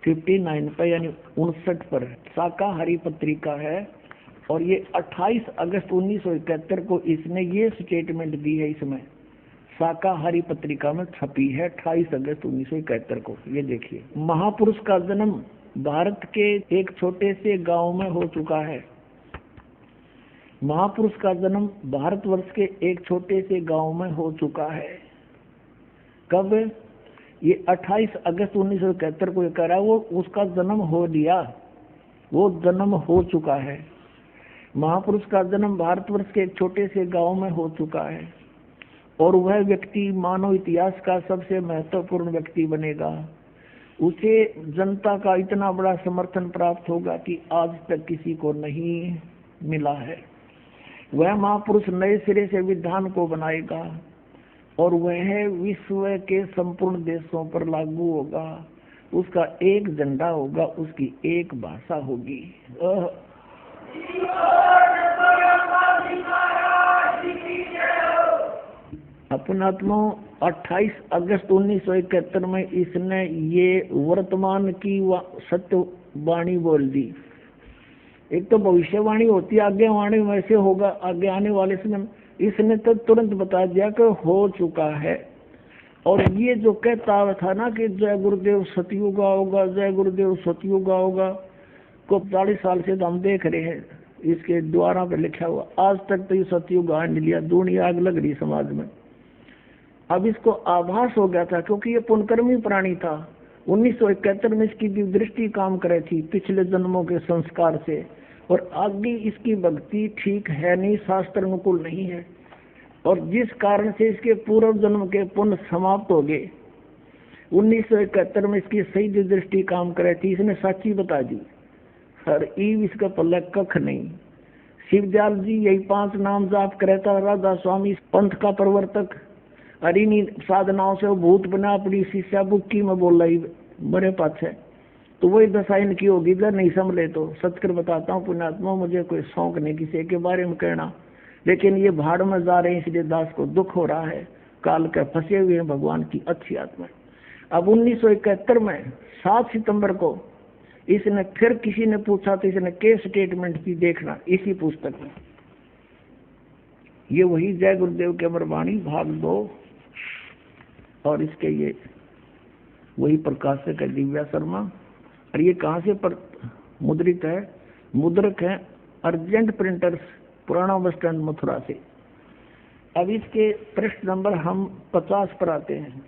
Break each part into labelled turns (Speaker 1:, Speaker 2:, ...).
Speaker 1: 59 पर यानी 59 पर शाकाहारी पत्रिका है। और ये 28 अगस्त 1971 को इसने ये स्टेटमेंट दी है, इसमें शाकाहारी पत्रिका में छपी है 28 अगस्त 1971 को। ये देखिए, महापुरुष का जन्म भारत के एक छोटे से गांव में हो चुका है। महापुरुष का जन्म भारतवर्ष के एक छोटे से गांव में हो चुका है। कब? ये 28 अगस्त 1971 को ये कह रहा है, वो उसका जन्म हो लिया, वो जन्म हो चुका है। महापुरुष का जन्म भारतवर्ष के एक छोटे से गांव में हो चुका है और वह व्यक्ति मानव इतिहास का सबसे महत्वपूर्ण व्यक्ति बनेगा। उसे जनता का इतना बड़ा समर्थन प्राप्त होगा कि आज तक किसी को नहीं मिला है। वह महापुरुष नए सिरे से विधान को बनाएगा और वह विश्व के संपूर्ण देशों पर लागू होगा। उसका एक झंडा होगा, उसकी एक भाषा होगी। अपनात्मा 28 अगस्त 1971 में इसने ये वर्तमान की सत्यवाणी बोल दी। एक तो भविष्यवाणी होती है, आगे वाणी वैसे होगा आगे आने वाले समय, इसने तो तुरंत बता दिया कि हो चुका है। और ये जो कहता था ना कि जय गुरुदेव सतयुग होगा, जय गुरुदेव सतयुग होगा, को 40 साल से तो हम देख रहे हैं इसके द्वारा पे लिखा हुआ, आज तक तो ये सतयुग आ नहीं लिया, दुनिया आग लग रही समाज में। अब इसको आभास हो गया था क्योंकि ये पुनकर्मी प्राणी था। 1971 में इसकी दृष्टि काम करे थी पिछले जन्मों के संस्कार से, और आगे इसकी भक्ति ठीक है नहीं, शास्त्र अनुकूल नहीं है, और जिस कारण से इसके पूर्व जन्म के पुण्य समाप्त हो गए। 1971 में इसकी सही दृष्टि काम करे थी, इसने सच्ची बता दी। हर ईव इसका पल्ला कख नहीं। शिवदयाल जी यही 5 नाम जाप करे था, राधा स्वामी पंथ का प्रवर्तक, हरिनी साधनाओं से वो भूत बना अपनी शिष्या बुक्की में बोल रही बड़े पास है, तो वही दशा इनकी होगी अगर नहीं संभले तो। सचकर बताता हूँ पुण्यात्मा, मुझे कोई शौक नहीं किसी के बारे में कहना, लेकिन ये भाड़ में जा रहे हैं इसलिए दास को दुख हो रहा है। काल के फंसे हुए हैं भगवान की अच्छी आत्मा। अब 1971 में 7 सितंबर को इसने फिर किसी ने पूछा तो इसने के स्टेटमेंट की देखना इसी पुस्तक में। ये वही जय गुरुदेव के अमरवाणी भाग 2 और इसके ये वही प्रकाशक है दिव्या शर्मा। और ये कहाँ से मुद्रित है? मुद्रक है अर्जेंट प्रिंटर्स, पुराना बस स्टैंड मथुरा से। अब इसके पृष्ठ नंबर हम 50 पर आते हैं।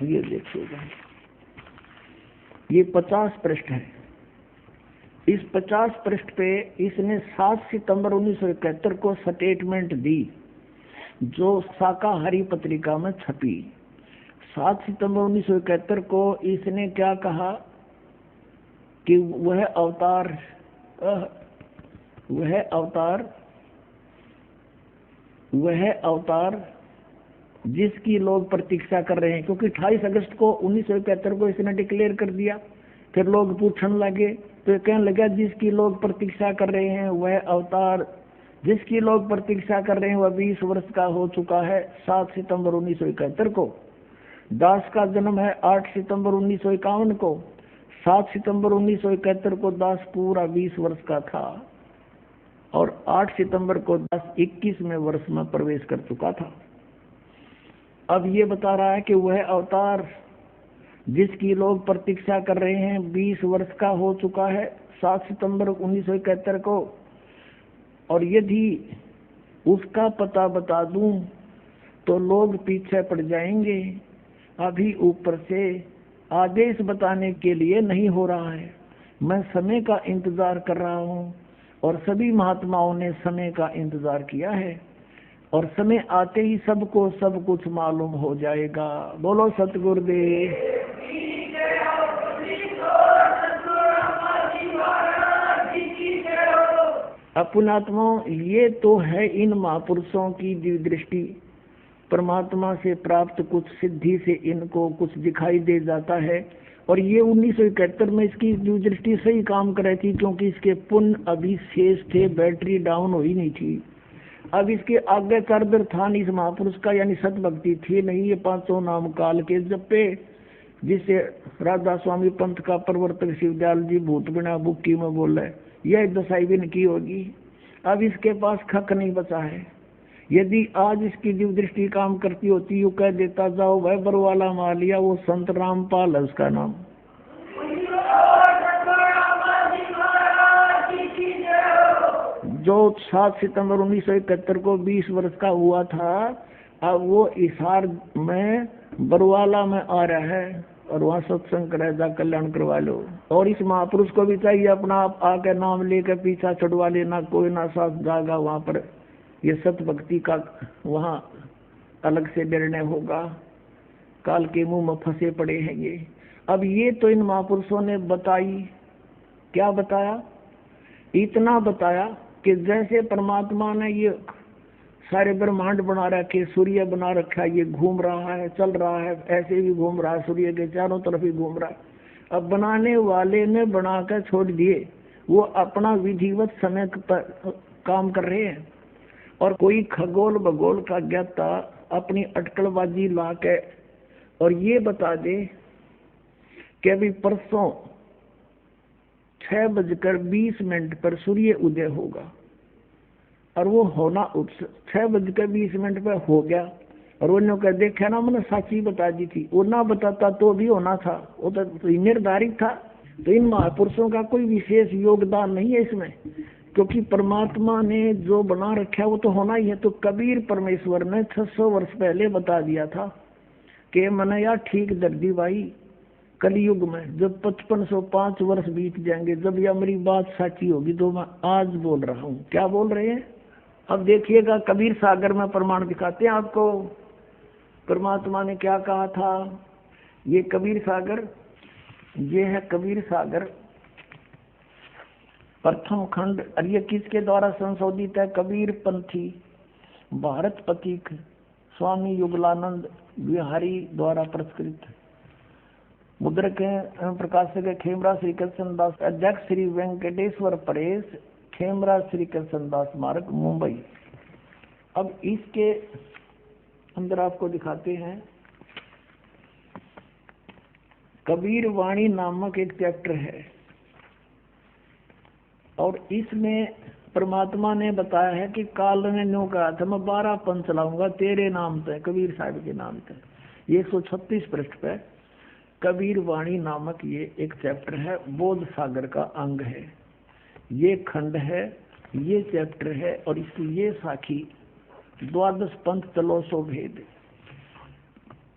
Speaker 1: ये देखिएगा, ये 50 पृष्ठ है। इस 50 पृष्ठ पे इसने 7 सितंबर 1971 को स्टेटमेंट दी जो शाकाहारी पत्रिका में छपी। 7 सितंबर 1971 को इसने क्या कहा कि वह अवतार जिसकी लोग प्रतीक्षा कर रहे हैं, क्योंकि 28 अगस्त को 1971 को इसने डिक्लेयर कर दिया। फिर लोग पूछने लगे तो ये कहने लगा जिसकी लोग प्रतीक्षा कर रहे हैं वह अवतार जिसकी लोग प्रतीक्षा कर रहे हैं वह 20 वर्ष का हो चुका है। 7 सितंबर 1971 को दास का जन्म है 8 सितंबर 1951 को। 7 सितंबर 1971 को दास पूरा 20 वर्ष का था और 8 सितंबर को दास 21वें वर्ष में प्रवेश कर चुका था। अब ये बता रहा है कि वह अवतार जिसकी लोग प्रतीक्षा कर रहे हैं 20 वर्ष का हो चुका है 7 सितंबर 1971 को। और यदि उसका पता बता दूं तो लोग पीछे पड़ जाएंगे। अभी ऊपर से आदेश बताने के लिए नहीं हो रहा है। मैं समय का इंतजार कर रहा हूं और सभी महात्माओं ने समय का इंतजार किया है और समय आते ही सबको सब कुछ मालूम हो जाएगा। बोलो सतगुरुदेव। अपनात्माओं, ये तो है इन महापुरुषों की दृष्टि। परमात्मा से प्राप्त कुछ सिद्धि से इनको कुछ दिखाई दे जाता है। और ये 1971 में इसकी दृष्टि सही काम कर रही थी क्योंकि इसके पुण्य अभी शेष थे, बैटरी डाउन हुई नहीं थी। अब इसके आगे करदर था नहीं इस महापुरुष का, यानी सत भक्ति थी नहीं। ये 500 नाम काल के जपे जिसे राधा स्वामी पंथ का प्रवर्तक शिवदयाल जी भूत बिना बुक्की में बोले, यह दशाई भी की होगी। अब इसके पास खक नहीं बचा है। यदि आज इसकी दिव्य दृष्टि काम करती होती, यू कह देता जाओ भाई बरवाला मार लिया, वो संत रामपाल है उसका नाम। जो 7 सितंबर 1971 को 20 वर्ष का हुआ था, अब वो हिसार में बरवाला में आ रहा है और वहाँ सत्संग करे, जा कल्याण करवा लो। और इस महापुरुष को भी चाहिए अपना आप आके नाम लेकर पीछा छुड़वा लेना, कोई ना साथ जाएगा वहाँ पर, ये सत भक्ति का वहाँ अलग से निर्णय होगा। काल के मुंह में फंसे पड़े हैं ये। अब ये तो इन महापुरुषों ने बताई, क्या बताया? इतना बताया कि जैसे परमात्मा ने ये सारे ब्रह्मांड बना रखे, सूर्य बना रखा है, ये घूम रहा है, चल रहा है, ऐसे भी घूम रहा है, सूर्य के चारों तरफ ही घूम रहा है। अब बनाने वाले ने बनाकर छोड़ दिए, वो अपना विधिवत समय पर काम कर रहे हैं। और कोई खगोल भगोल का ज्ञाता अपनी अटकलबाजी ला के और ये बता दे कि अभी परसों 6:20 पर सूर्य उदय होगा, और वो होना 6:20 पर हो गया, और उन्होंने कह देखा ना, मैंने साची बता दी थी, वो ना बताता तो भी होना था, वो तो निर्धारित था। तो इन महापुरुषों का कोई विशेष योगदान नहीं है इसमें, क्योंकि परमात्मा ने जो बना रखा है वो तो होना ही है। तो कबीर परमेश्वर ने 600 वर्ष पहले बता दिया था कि मैंने यार ठीक दर्दी भाई, कलयुग में जब 5505 वर्ष बीत जाएंगे, जब यह मेरी बात सच्ची होगी, तो मैं आज बोल रहा हूँ। क्या बोल रहे हैं? अब देखिएगा, कबीर सागर में प्रमाण दिखाते हैं आपको, परमात्मा ने क्या कहा था। ये कबीर सागर, ये है कबीर सागर प्रथम खंड, और ये किसके द्वारा संशोधित है? कबीर पंथी भारत पथिक स्वामी युगलानंद बिहारी द्वारा प्रस्कृत। मुद्रक प्रकाशक खेमरा श्री कृष्ण दास, अध्यक्ष श्री वेंकटेश्वर परेश, खेमरा श्री कृष्ण दास मार्ग, मुंबई। अब इसके अंदर आपको दिखाते हैं, कबीर वाणी नामक एक चैप्टर है, और इसमें परमात्मा ने बताया है कि काल ने न्यू कहा था, मैं 12 पंथ चलाऊंगा तेरे नाम पे, कबीर साहब के नाम पे। ये 136 पृष्ठ पे कबीर वाणी नामक ये एक चैप्टर है, बोध सागर का अंग है, ये खंड है, ये चैप्टर है, और इसकी ये साखी 12 पंथ चलो सो भेद।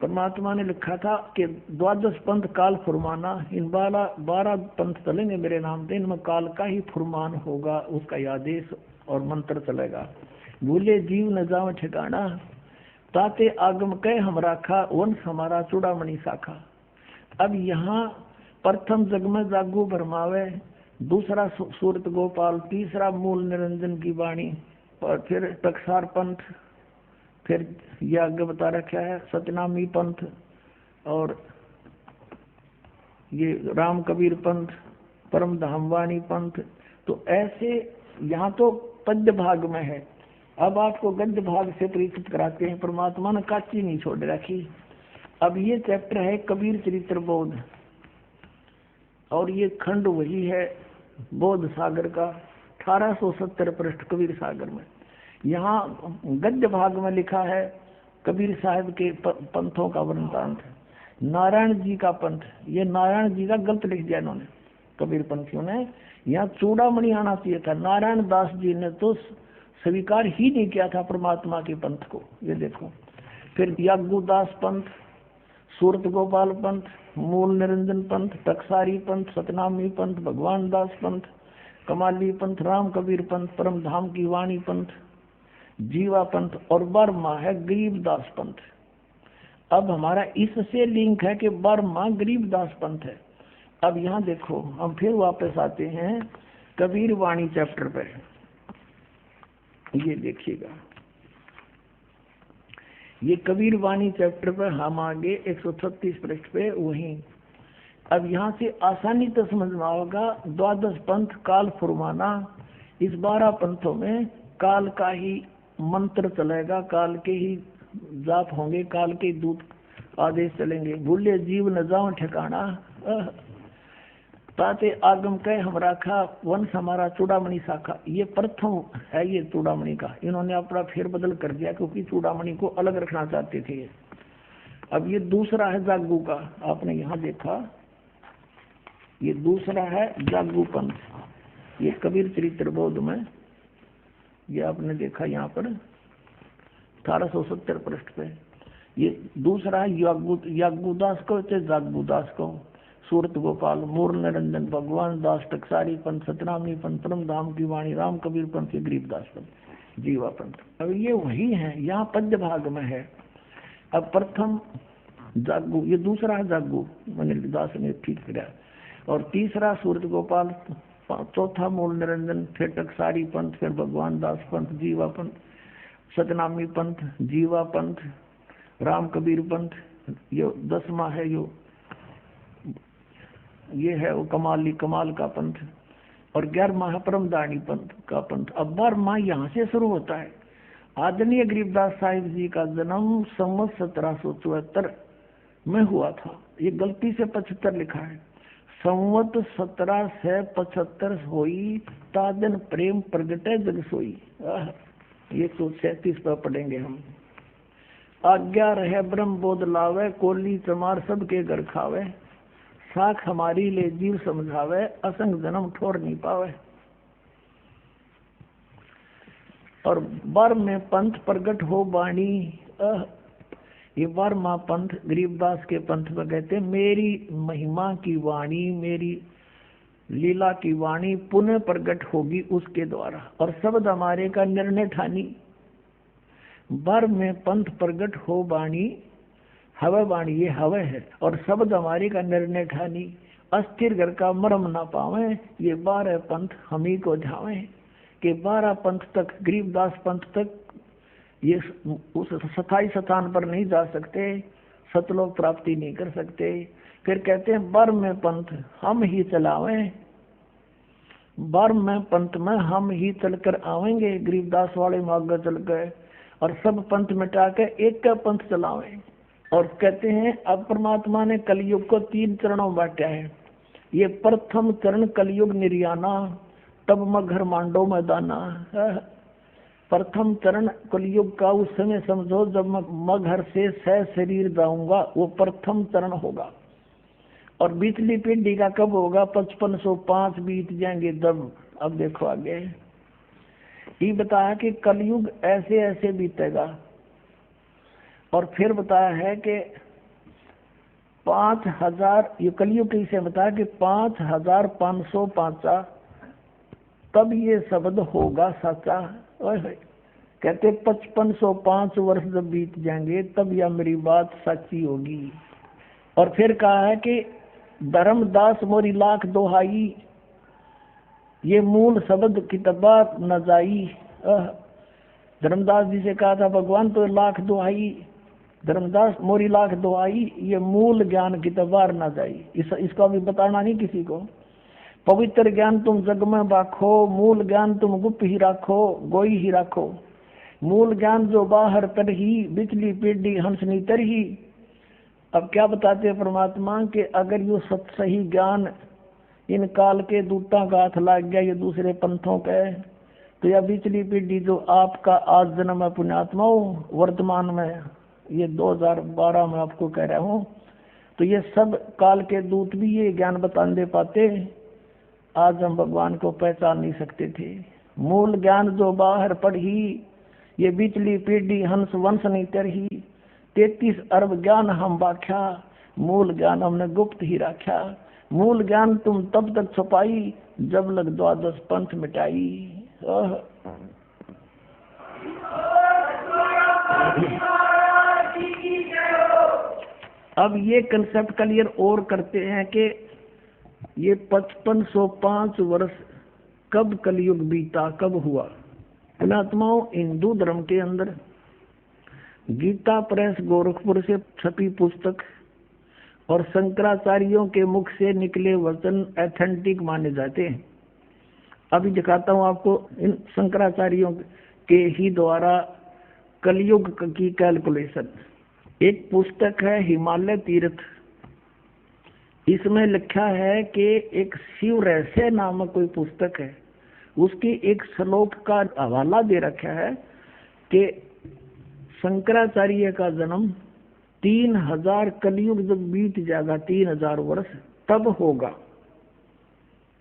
Speaker 1: परमात्मा ने लिखा था कि 12 पंथ काल फुरमाना, इन 12 पंथ चलेंगे मेरे नाम पे, इनमें काल का ही फुरमान होगा, उसका आदेश और मंत्र चलेगा। भूले जीव न जाओ ठिकाना, ताते आगम कह हम राखा, वंश हमारा चूड़ामणि शाखा। अब यहाँ प्रथम जग में जागू भरमावे, दूसरा सूरत गोपाल, तीसरा मूल निरंजन की वाणी, और फिर टकसार पंथ, फिर यह आगे बता रखा है सतनामी पंथ, और ये राम कबीर पंथ, परम धामवाणी पंथ। तो ऐसे यहाँ तो पद्य भाग में है, अब आपको गद्य भाग से परिचित कराते हैं। परमात्मा ने काची नहीं छोड़ रखी। अब ये चैप्टर है कबीर चरित्र बोध, और ये खंड वही है बोध सागर का, 1870 पृष्ठ कबीर सागर में। यहाँ गद्य भाग में लिखा है कबीर साहब के पंथों का वृत्तांत, नारायण जी का पंथ, ये नारायण जी का गलत लिख दिया इन्होंने, कबीर पंथियों ने। यहाँ चूड़ामणि आना चाहिए था, नारायण दास जी ने तो स्वीकार ही नहीं किया था परमात्मा के पंथ को, ये देखो। फिर यागुदास पंथ, सूरत गोपाल पंथ, मूल निरंजन पंथ, टकसारी पंथ, सतनामी पंथ, भगवान दास पंथ, कमाली पंथ, राम कबीर पंथ, परम धाम की वाणी पंथ, जीवा पंथ, और बर्मा है गरीबदास पंथ। अब हमारा इससे लिंक है कि बर्मा गरीबदास पंथ है। अब यहाँ देखो, हम फिर वापस आते हैं कबीर वाणी चैप्टर पे, ये देखिएगा, ये कबीर वाणी चैप्टर पर हम आगे 136 पृष्ठ पे वहीं। अब यहाँ से आसानी तो समझ में आएगा, 12 पंथ काल फुरमाना, इस 12 पंथों में काल का ही मंत्र चलेगा, काल के ही जाप होंगे, काल के दूत आदेश चलेंगे। भूले जीव न जाओ ठिकाना, ताते आगम कह हम राखा, वंश हमारा चूड़ामणि शाखा। ये प्रथम है ये चूड़ामणि का, इन्होंने अपना फेरबदल कर दिया क्योंकि चूड़ामणि को अलग रखना चाहते थे। अब ये दूसरा है जागू का, आपने यहाँ देखा ये दूसरा है जागू पंथ, ये कबीर चरित्र बौद्ध में, ये आपने देखा यहाँ पर 1870 पृष्ठ पे। ये दूसरा है यागूदास को जागूदास को, सूरत गोपाल, मूर निरंजन, भगवान दास, टकसारी पंथ, सतनामी पंथ, परम धाम की वाणी, राम कबीर पंथ, गरीबदास पंथ, जीवा पंथ। अब ये वही है, यहाँ पद्य भाग में है। अब प्रथम जागू, ये दूसरा है जागू, मैंने दास ने ठीक किया, और तीसरा सूरत गोपाल, चौथा मूल निरंजन, फिर टकसारी पंथ, फिर भगवान दास पंथ, जीवा पंथ, सतनामी पंथ, जीवा पंथ, राम कबीर पंथ, ये 10वां है। ये है वो कमाल का पंथ, और 11वां है परमदानी पंथ का पंथ। अब 12वां यहाँ से शुरू होता है। आदरणीय गरीबदास साहिब जी का जन्म संवत 1774 में हुआ था। ये गलती से 75 लिखा है, संवत 1775 होई, तादन प्रेम प्रगटे जग सोई। 137 पर पढ़ेंगे हम। आज्ञा रहे ब्रह्म बोध लावे, कोली चमार सबके घर खावे, साख हमारी ले जीव समझावे, असंग जन्म ठोर नहीं पावे। और बर में पंथ प्रगट हो बाणी, ये 12वां पंथ गरीबदास के पंथ में कहते हैं, मेरी महिमा की वाणी, मेरी लीला की वाणी पुनः प्रगट होगी उसके द्वारा, और शब्द हमारे का निर्णय ठानी। बर में पंथ प्रगट हो बाणी, हवे बाणी ये हवे है, और शब्द हमारे का निर्णय ठानी, अस्थिर घर का मरम ना पावे, ये 12 पंथ हम ही को झावे। के 12 पंथ तक, गरीबदास पंथ तक ये उस स्थायी स्थान पर नहीं जा सकते, सतलोक प्राप्ति नहीं कर सकते। फिर कहते हैं बर में पंथ हम ही चलावे, बर में पंथ में हम ही चलकर आवेंगे, गरीबदास वाले मार्ग चल गए, और सब पंथ मिटा के एक का पंथ चलावे। और कहते हैं अब परमात्मा ने कलयुग को 3 चरणों बांटा है। ये प्रथम चरण कलयुग निर्याना, तब मगर मांडो मैदाना। प्रथम चरण कलयुग का उस समय समझो जब मैं घर से सह शरीर जाऊंगा, वो प्रथम चरण होगा। और बीतली पीढ़ी का कब होगा? 5505 बीत जाएंगे तब। अब देखो आगे ये बताया कि कलयुग ऐसे ऐसे बीतेगा, और फिर बताया है कि 5000, ये कलयुग कैसे बताया कि 5505 तब ये शब्द होगा सच्चा। कहते 5505 वर्ष जब बीत जाएंगे तब यह मेरी बात सच्ची होगी। और फिर कहा है कि धर्मदास मोरी लाख दोहाई, ये मूल शब्द किताबा न जाई। धर्मदास जी से कहा था भगवान तो लाख दोहाई, धर्मदास मोरी लाख दोहाई, ये मूल ज्ञान किताबा न जाई। इसका भी बताना नहीं किसी को। पवित्र ज्ञान तुम जग में बाखो, मूल ज्ञान तुम गुप्त ही राखो, गोई ही राखो। मूल ज्ञान जो बाहर तर ही, बिचली पीढ़ी हंसनी तर ही। अब क्या बताते हैं परमात्मा के अगर ये सही ज्ञान इन काल के दूता का हाथ लग गया, ये दूसरे पंथों के, तो यह बिचली पीढ़ी जो आपका आज जन्म है पुण्यात्मा वर्तमान में, ये 2012 में आपको कह रहा हूँ, तो ये सब काल के दूत भी ये ज्ञान बता दे पाते। आज हम भगवान को पहचान नहीं सकते थे। मूल ज्ञान जो बाहर पढ़ी, ये बिचली पीढ़ी हंस वंश नहीं तरही। 33 अरब ज्ञान हम बाख्या, मूल ज्ञान हमने गुप्त ही रखा। मूल ज्ञान तुम तब तक छुपाई, जब लग 12 पंथ मिटाई। अब ये कंसेप्ट क्लियर और करते हैं कि ये 5505 वर्ष कब कलयुग बीता, कब हुआ। पुण्यात्माओं, हिंदू धर्म के अंदर गीता प्रेस गोरखपुर से छपी पुस्तक और शंकराचार्यों के मुख से निकले वचन ऑथेंटिक माने जाते हैं। अभी दिखाता हूँ आपको इन शंकराचार्यों के ही द्वारा कलयुग की कैलकुलेशन। एक पुस्तक है हिमालय तीर्थ, इसमें लिखा है कि एक शिव रहस्य नामक कोई पुस्तक है, उसकी एक श्लोक का हवाला दे रखा है कि शंकराचार्य का जन्म 3000 कलयुग जब बीत जाएगा, 3000 वर्ष, तब होगा।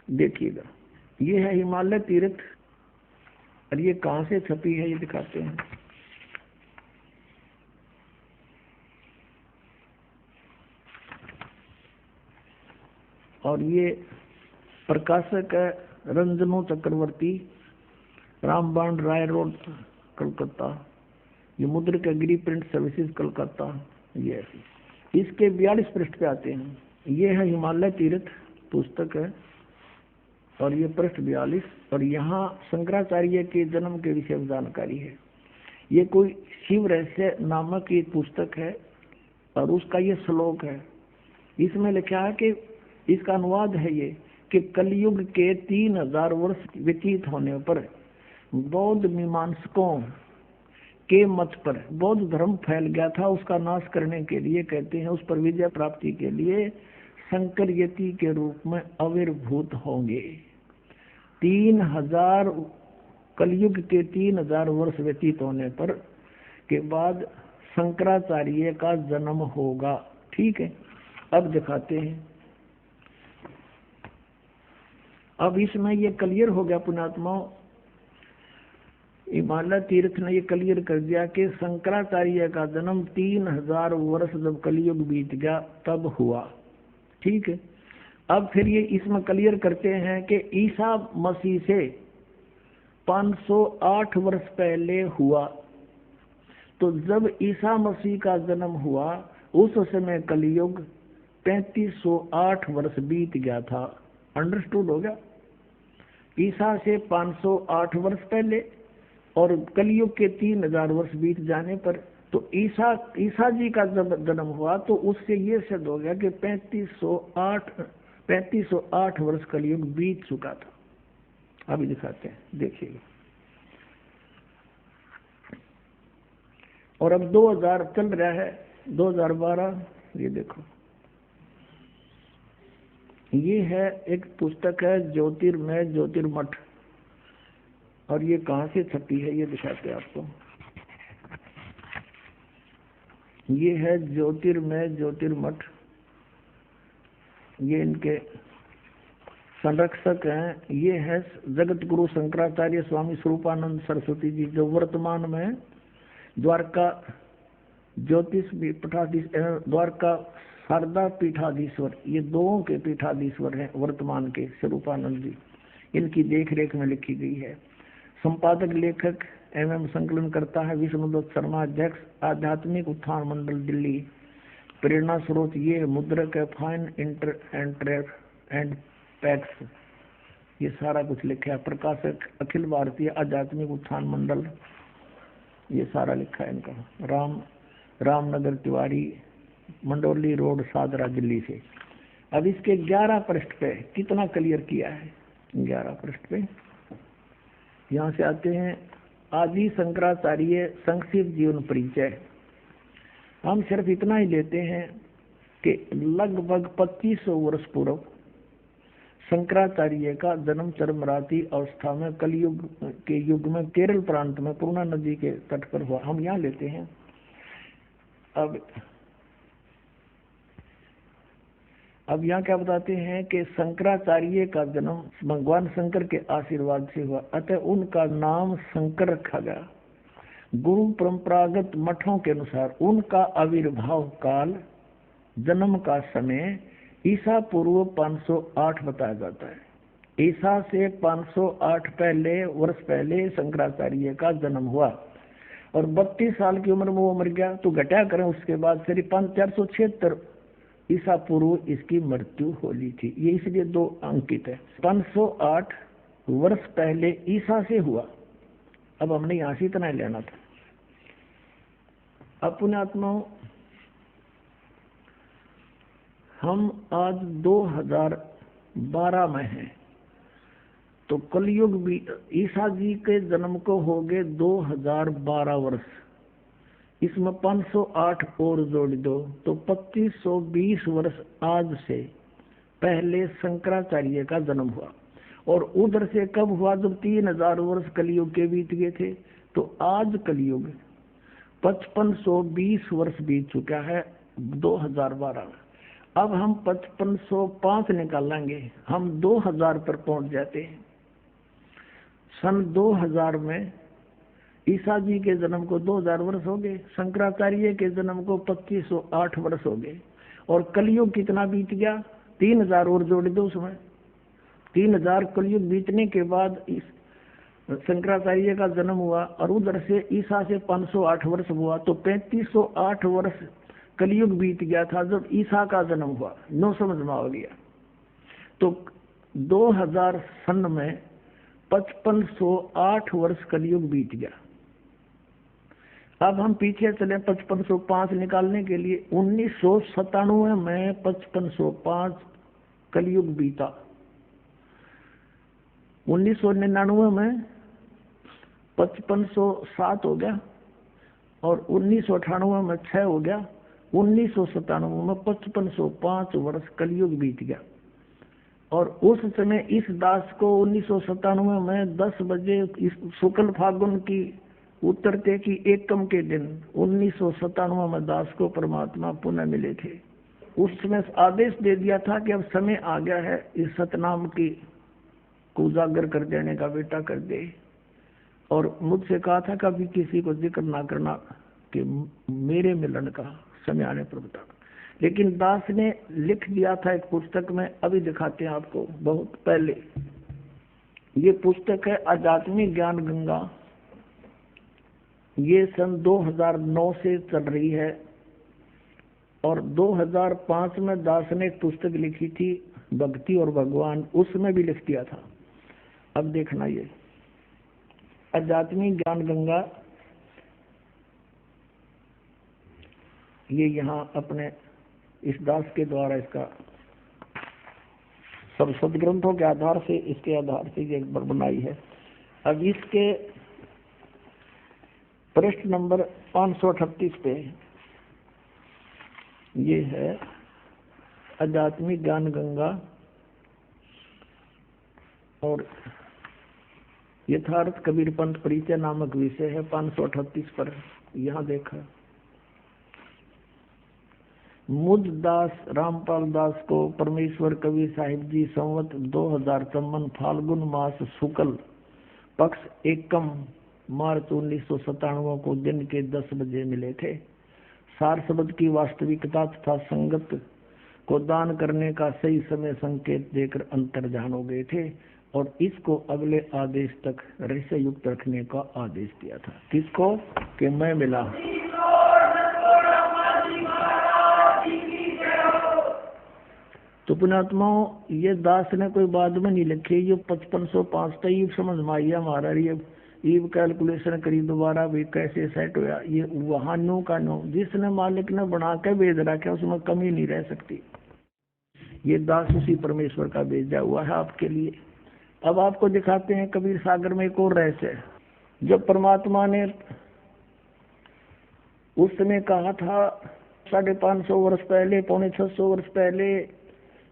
Speaker 1: देखिएगा, ये है हिमालय तीर्थ, और ये कहाँ से छपी है ये दिखाते हैं। और ये प्रकाशक है रंजनो चक्रवर्ती, रामबाण राय रोड, कलकत्ता। ये मुद्रिका गिरी प्रिंट सर्विसेज, कलकत्ता। ये इसके 42 पृष्ठ पे आते हैं। ये है हिमालय तीर्थ पुस्तक है, और ये पृष्ठ 42, और यहाँ शंकराचार्य के जन्म के विषय में जानकारी है। ये कोई शिव रहस्य नामक एक पुस्तक है, और उसका ये श्लोक है। इसमें लिखा है कि इसका अनुवाद है ये कि कलयुग के 3000 वर्ष व्यतीत होने पर बौद्ध मीमांसकों के मत पर बौद्ध धर्म फैल गया था, उसका नाश करने के लिए कहते हैं, उस पर विजय प्राप्ति के लिए शंकर यति के रूप में आविर्भूत होंगे। 3000 कलयुग के 3000 वर्ष व्यतीत होने पर के बाद शंकराचार्य का जन्म होगा। ठीक है, अब दिखाते हैं। अब इसमें ये क्लियर हो गया पुण्यात्माओं, हिमालय तीर्थ ने ये क्लियर कर दिया कि शंकराचार्य का जन्म 3000 वर्ष जब कलयुग बीत गया तब हुआ। ठीक है, अब फिर ये इसमें क्लियर करते हैं कि ईसा मसीह से 508 वर्ष पहले हुआ। तो जब ईसा मसीह का जन्म हुआ उस समय कलयुग 3508 वर्ष बीत गया था। अंडरस्टूड हो गया? ईसा से 508 वर्ष पहले और कलयुग के 3000 वर्ष बीत जाने पर, तो ईसा जी का जब जन्म हुआ तो उससे ये सिद्ध हो गया कि 3508 वर्ष कलयुग बीत चुका था। अभी दिखाते हैं, देखिएगा। और अब 2000 चल रहा है, 2012। ये देखो, ये है एक पुस्तक है ज्योतिर्मय ज्योतिर्मठ, और ये कहाँ से छपी है ये दिखाते हैं आपको। ये है ज्योतिर्मय ज्योतिर्मठ, ये इनके संरक्षक हैं। ये है जगत गुरु शंकराचार्य स्वामी स्वरूपानंद सरस्वती जी, जो वर्तमान में द्वारका ज्योतिष पीठाधीश, द्वारका शारदा पीठाधीश्वर, ये दोनों के पीठाधीश्वर हैं वर्तमान के, स्वरूपानंद जी। इनकी देख रेख में लिखी गई है। संपादक लेखक एवं संकलन करता है विष्णुदत्त शर्मा, अध्यक्ष आध्यात्मिक उत्थान मंडल दिल्ली। प्रेरणा स्रोत ये मुद्रक है फाइन इंटर एंड पैक्स, ये सारा कुछ लिखा है। प्रकाशक अखिल भारतीय आध्यात्मिक उत्थान मंडल, ये सारा लिखा है इनका। रामनगर तिवारी, मंडोली रोड, सादरा, दिल्ली से। अब इसके 11 पृष्ठ पे कितना क्लियर किया है। 11 पृष्ठ पे यहाँ से आते हैं, आदि शंकराचार्य संक्षिप्त जीवन परिचय। हम सिर्फ इतना ही लेते हैं कि लगभग 2500 वर्ष पूर्व शंकराचार्य का जन्म चरमराती अवस्था में कलयुग के युग में केरल प्रांत में पूर्णा नदी के तट पर हुआ। हम यहाँ लेते हैं। अब यहाँ क्या बताते हैं कि शंकराचार्य का जन्म भगवान शंकर के आशीर्वाद से हुआ, अतः उनका नाम शंकर रखा गया। गुरु परंपरागत मठों के अनुसार उनका आविर्भाव काल, जन्म का समय ईसा पूर्व 508 बताया जाता है। ईसा से 508 वर्ष पहले शंकराचार्य का जन्म हुआ, और 32 साल की उम्र में वो मर गया। तो घटा करें उसके बाद फिर 476 ईसा पूर्व इसकी मृत्यु होली थी। ये इसलिए 2 अंकित है। 508 वर्ष पहले ईसा से हुआ। अब हमने यहाँ से इतना ही लेना था। अब पुण्यात्माओं, हम आज 2012 में हैं, तो कलयुग भी ईसा जी के जन्म को हो गए 2012 वर्ष। इसमें 508 और जोड़ दो तो 2520 वर्ष आज से पहले शंकराचार्य का जन्म हुआ। और उधर से कब हुआ? जब 3000 वर्ष कलयुग के बीत गए थे। तो आज कलयुग 5520 वर्ष बीत चुका है 2012 में। अब हम 5505 निकालेंगे, हम 2000 पर पहुंच जाते हैं। सन 2000 में ईसा जी के जन्म को 2000 वर्ष हो गए, शंकराचार्य के जन्म को 2508 वर्ष हो गए। और कलयुग कितना बीत गया? 3000 और जोड़ दो उसमें। 3000 कलयुग बीतने के बाद इस शंकराचार्य का जन्म हुआ और उधर से ईसा से 508 वर्ष हुआ तो 3508 वर्ष कलयुग बीत गया था जब ईसा का जन्म हुआ। नो समझ में आ गया। तो 2000 सन में 5508 वर्ष कलयुग बीत गया। अब हम पीछे चले 5505 निकालने के लिए। 1997 में 5505 कलयुग बीता। 1999 में 5507 हो गया और 1998 में 6 हो गया। 1997 में 5505 वर्ष कलयुग बीत गया। और उस समय इस दास को 1997 में 10 बजे शुक्ल फागुन की उत्तरते की एकम के दिन 1997 में दास को परमात्मा पुनः मिले थे। उस समय आदेश दे दिया था कि अब समय आ गया है इस सतनाम की को उजागर कर देने का, बेटा कर दे। और मुझसे कहा था कभी किसी को जिक्र ना करना कि मेरे मिलन का समय आने पर बता। लेकिन दास ने लिख दिया था एक पुस्तक में, अभी दिखाते हैं आपको। बहुत पहले ये पुस्तक है आध्यात्मिक ज्ञान गंगा। ये सन 2009 से चल रही है और 2005 में दास ने एक पुस्तक लिखी थी भक्ति और भगवान, उसमें भी लिख दिया था। अब देखना ये आध्यात्मिक ज्ञान गंगा, ये यहाँ अपने इस दास के द्वारा इसका सब सदग्रंथों के आधार से, इसके आधार से ये बनाई है। अब इसके पृष्ठ नंबर 538 पे ये है आध्यात्मिक ज्ञान गंगा और यथार्थ कबीर पंथ परिचय नामक विषय है। 538 पर यहाँ देखा, मुझ दास रामपाल दास को परमेश्वर कबीर साहिब जी संवत 2054 फाल्गुन मास शुक्ल पक्ष एकम मार्च 1997 को दिन के 10 बजे मिले थे। सार शब्द की वास्तविकता तथा संगत को दान करने का सही समय संकेत देकर अंतर्ध्यान हो गए थे और इसको अगले आदेश तक रहस्य युक्त रखने का आदेश दिया था। किसको? कि मैं मिला। तो पुण्यात्माओं, ये दास ने कोई बाद में नहीं लिखे, ये 5505 का ये समझ में आई हमारा। ये कैलकुलेशन करी दोबारा भी कैसे सेट हुआ। ये वहां नो का नो, जिसने मालिक ने बना के भेज रखा उसमें कमी नहीं रह सकती। ये दास उसी परमेश्वर का भेजा हुआ है आपके लिए। अब आपको दिखाते हैं कबीर सागर में एक और रहस्य। जब परमात्मा ने उस समय कहा था 550 वर्ष पहले, 550 वर्ष पहले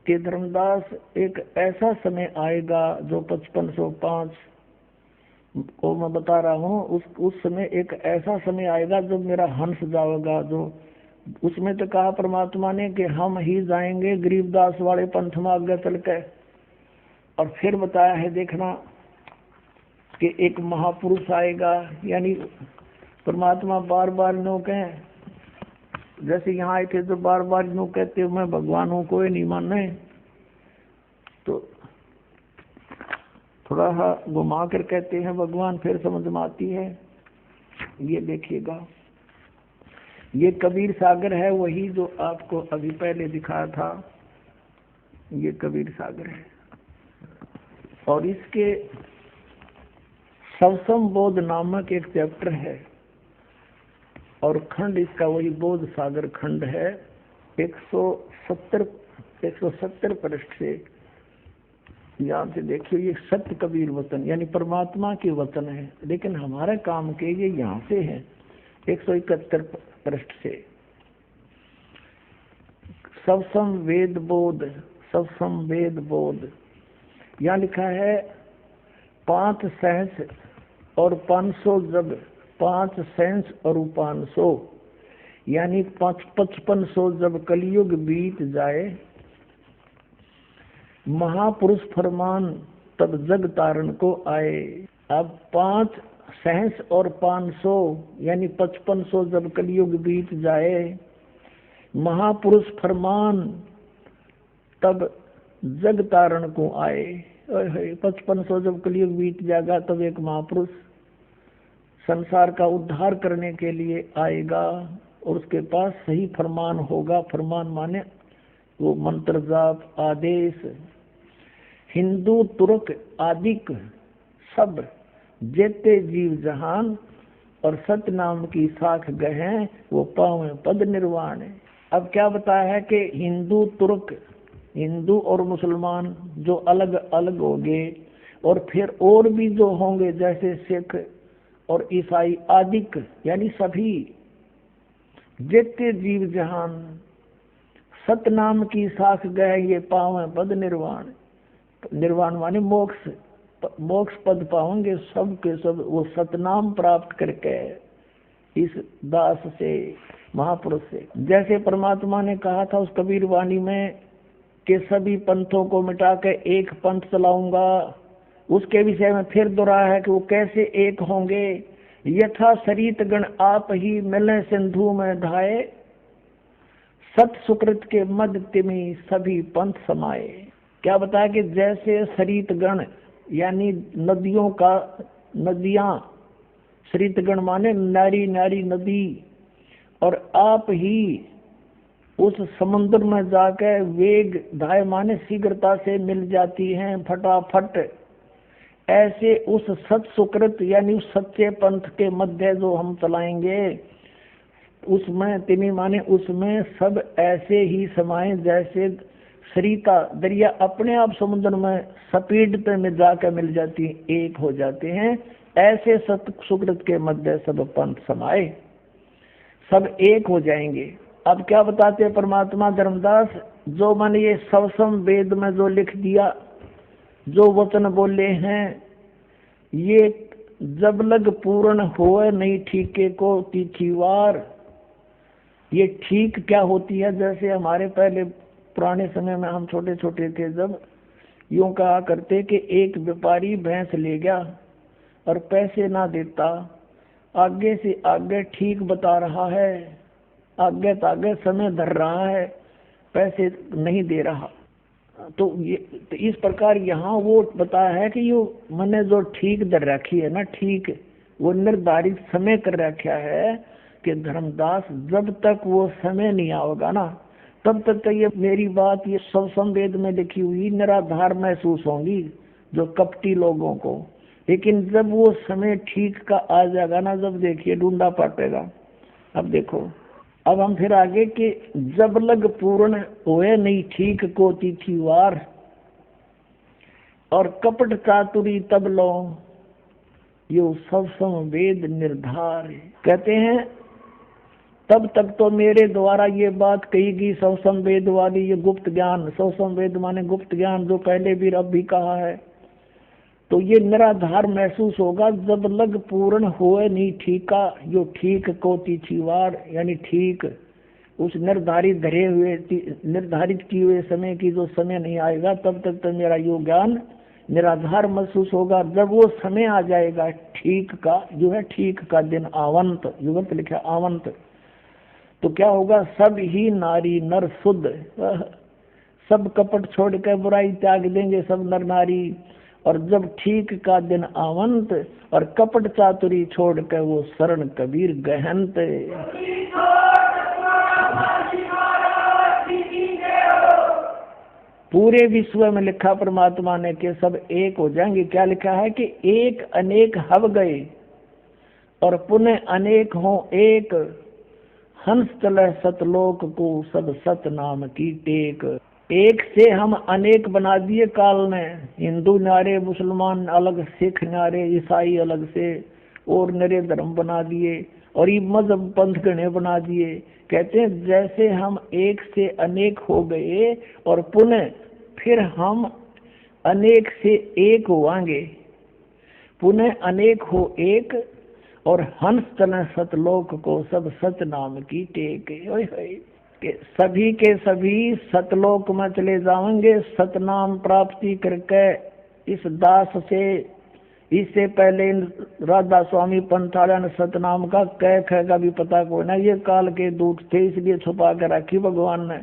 Speaker 1: कि धर्मदास एक ऐसा समय आएगा जो 5505 को मैं बता रहा हूँ, उस समय एक ऐसा समय आएगा जब मेरा हंस जाएगा। जो उसमें तो कहा परमात्मा ने कि हम ही जाएंगे गरीबदास वाले पंथ में आगे चल के। और फिर बताया है देखना कि एक महापुरुष आएगा, यानी परमात्मा बार बार नो कहें, जैसे यहाँ आए थे तो बार बार नो कहते मैं भगवान हूँ, कोई नहीं माने। तो थोड़ा सा घुमा कर कहते हैं भगवान, फिर समझ में आती है। ये देखिएगा, ये कबीर सागर है, वही जो आपको अभी पहले दिखाया था। ये कबीर सागर है और इसके सवसम बोध नामक एक चैप्टर है और खंड इसका वही बोध सागर खंड है। 170 पृष्ठ से यहाँ से देखिए, ये सत्य कबीर वचन यानी परमात्मा के वचन है, लेकिन हमारे काम के ये यहाँ से है। 171 पृष्ठ से। सबसम वेद बोध, सबसम वेद बोध, यहाँ लिखा है 5 सहस और 500 जब, 5 सहस और 500 यानी 5500 जब कलयुग बीत जाए, महापुरुष फरमान तब जग तारण को आए। अब 5 सहस और 500 यानी 5500 जब कलयुग बीत जाए, महापुरुष फरमान तब जग तारण को आए। 5500 जब कलयुग बीत जाएगा तब एक महापुरुष संसार का उद्धार करने के लिए आएगा और उसके पास सही फरमान होगा। फरमान माने वो मंत्र जाप आदेश। हिंदू तुर्क आदिक सब जेते जीव जहान और सत्य नाम की साख गहे वो पावे पद निर्वाण। अब क्या बताया है कि हिंदू तुर्क, हिंदू और मुसलमान जो अलग अलग होंगे और फिर और भी जो होंगे जैसे सिख और ईसाई आदिक यानी सभी जेते जीव जहान सत्य नाम की साख गए ये पावे पद निर्वाण। निर्वाण माने मोक्ष, मोक्ष पद पाओगे सब के सब वो सतनाम प्राप्त करके इस दास से महापुरुष से। जैसे परमात्मा ने कहा था उस कबीर वाणी में कि सभी पंथों को मिटा के एक पंथ चलाऊंगा, उसके विषय में फिर दोहराया है कि वो कैसे एक होंगे। यथा सरित गण आप ही मिले सिंधु में ढाए, सत सुकृत के मध्य तिमी सभी पंथ समाये। क्या बताया कि जैसे सरित गण यानी नदियों का, नदियां, सरित गण माने नारी नारी नदी, और आप ही उस समुद्र में जाकर वेग धाय माने शीघ्रता से मिल जाती हैं फटाफट। ऐसे उस सत सुकृत यानी उस सच्चे पंथ के मध्य जो हम चलाएंगे उसमें तिमी माने उसमें सब ऐसे ही समाये जैसे सरिता दरिया अपने आप समुद्र में स्पीड में जाकर मिल जाती, एक हो जाते हैं। ऐसे सत सुकृत के मध्य सब पंथ समाये, सब एक हो जाएंगे। अब क्या बताते हैं परमात्मा धर्मदास, जो मैंने ये सबसम वेद में जो लिख दिया, जो वचन बोले हैं, ये जब लग पूर्ण होए नहीं ठीके को तिथिवार। ये ठीक क्या होती है, जैसे हमारे पहले पुराने समय में हम छोटे छोटे थे जब यूं कहा करते कि एक व्यापारी भैंस ले गया और पैसे ना देता, आगे से आगे ठीक बता रहा है, आगे तो आगे समय धर रहा है, पैसे नहीं दे रहा। तो इस प्रकार यहाँ वो बताया है कि यो मैंने जो ठीक दर रखी है ना, ठीक वो निर्धारित समय कर रखा है कि धर्मदास जब तक वो समय नहीं आओगा ना तब तक तो ये मेरी बात ये सबसम वेद में लिखी हुई निराधार महसूस होंगी जो कपटी लोगों को। लेकिन जब वो समय ठीक का आ जाएगा ना, जब देखिए ढूंढा पड़ेगा। अब देखो, अब हम फिर आगे कि जब लग पूर्ण होए नहीं ठीक को तिथिवार, और कपट चातुरी तब लो यो सबसम वेद निर्धार। कहते हैं तब तक तो मेरे द्वारा ये बात कही सबसम वेद वाली, ये गुप्त ज्ञान, सबसम वेद माने गुप्त ज्ञान जो पहले भी अब भी कहा है, तो ये निराधार महसूस होगा जब लग पूर्ण होए नहीं ठीका, जो ठीक को तिथिवार यानी ठीक उस निर्धारित धरे हुए निर्धारित किए हुए समय की जो समय नहीं आएगा तब तक तो मेरा यो ज्ञान निराधार महसूस होगा। जब वो समय आ जाएगा ठीक का, जो है ठीक का दिन आवंत, युगंत लिखा आवंत, तो क्या होगा, सब ही नारी नर शुद्ध, सब कपट छोड़ कर बुराई त्याग देंगे सब नर नारी। और जब ठीक का दिन आवंत और कपट चातुरी छोड़ कर वो शरण कबीर गहंत। पूरे विश्व में लिखा परमात्मा ने कि सब एक हो जाएंगे। क्या लिखा है कि एक अनेक हव गए और पुनः अनेक हो एक, हंस चले सतलोक को सब सत नाम की टेक। एक से हम अनेक बना दिए काल ने, हिंदू नारे, मुसलमान अलग, सिख नारे, ईसाई अलग से और नरे धर्म बना दिए। और ये मजहब पंथ गणे बना दिए। कहते हैं जैसे हम एक से अनेक हो गए और पुनः फिर हम अनेक से एक होवांगे, पुनः अनेक हो एक, और हंस तन सतलोक को सब सत नाम की टेक। के सभी के सभी सतलोक में चले जाएंगे सतनाम प्राप्ति करके। इस दास से इससे पहले राधा स्वामी पंथाला ने सतनाम का कह का भी पता को ना, ये काल के दूत थे इसलिए छुपा के रखी भगवान ने,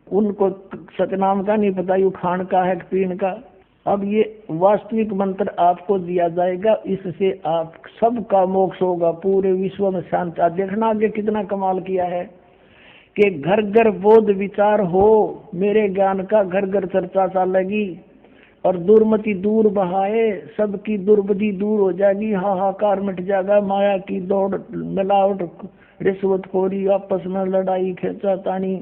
Speaker 1: उनको सतनाम का नहीं पता यू खान का है पीन का। अब ये वास्तविक मंत्र आपको दिया जाएगा, इससे आप सबका मोक्ष होगा, पूरे विश्व में शांति। देखना आगे कितना कमाल किया है कि घर घर बोध विचार हो, मेरे ज्ञान का घर घर चर्चा चलेगी, और दुर्मति दूर बहाए, सबकी दुर्बुद्धि दूर हो जाएगी, हाहाकार मिट जाएगा, माया की दौड़ मिलावट रिश्वतखोरी आपस में लड़ाई खींचातानी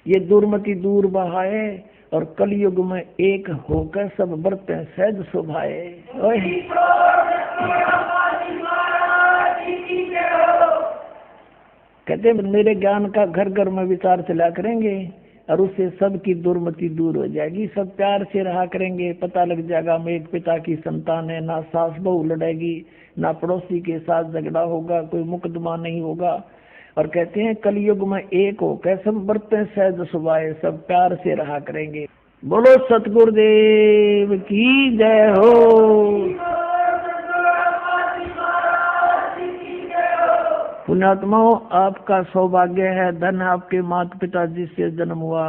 Speaker 1: ये दुर्मति दूर बहाए, और कलयुग में एक होकर सब बरतें सहज शोभाए। कहते मेरे ज्ञान का घर घर में विचार चला करेंगे और उससे सबकी दुर्मति दूर हो जाएगी, सब प्यार से रहा करेंगे। पता लग जाएगा मैं एक पिता की संतान है, ना सास बहू लड़ेगी, ना पड़ोसी के साथ झगड़ा होगा, कोई मुकदमा नहीं होगा। और कहते हैं कलयुग में एक हो कैसे बरते सहज सुभाए, सब प्यार से रहा करेंगे। बोलो सतगुरुदेव की जय हो। पुण्यात्माओं, आपका सौभाग्य है, धन आपके माता पिता जिससे जन्म हुआ,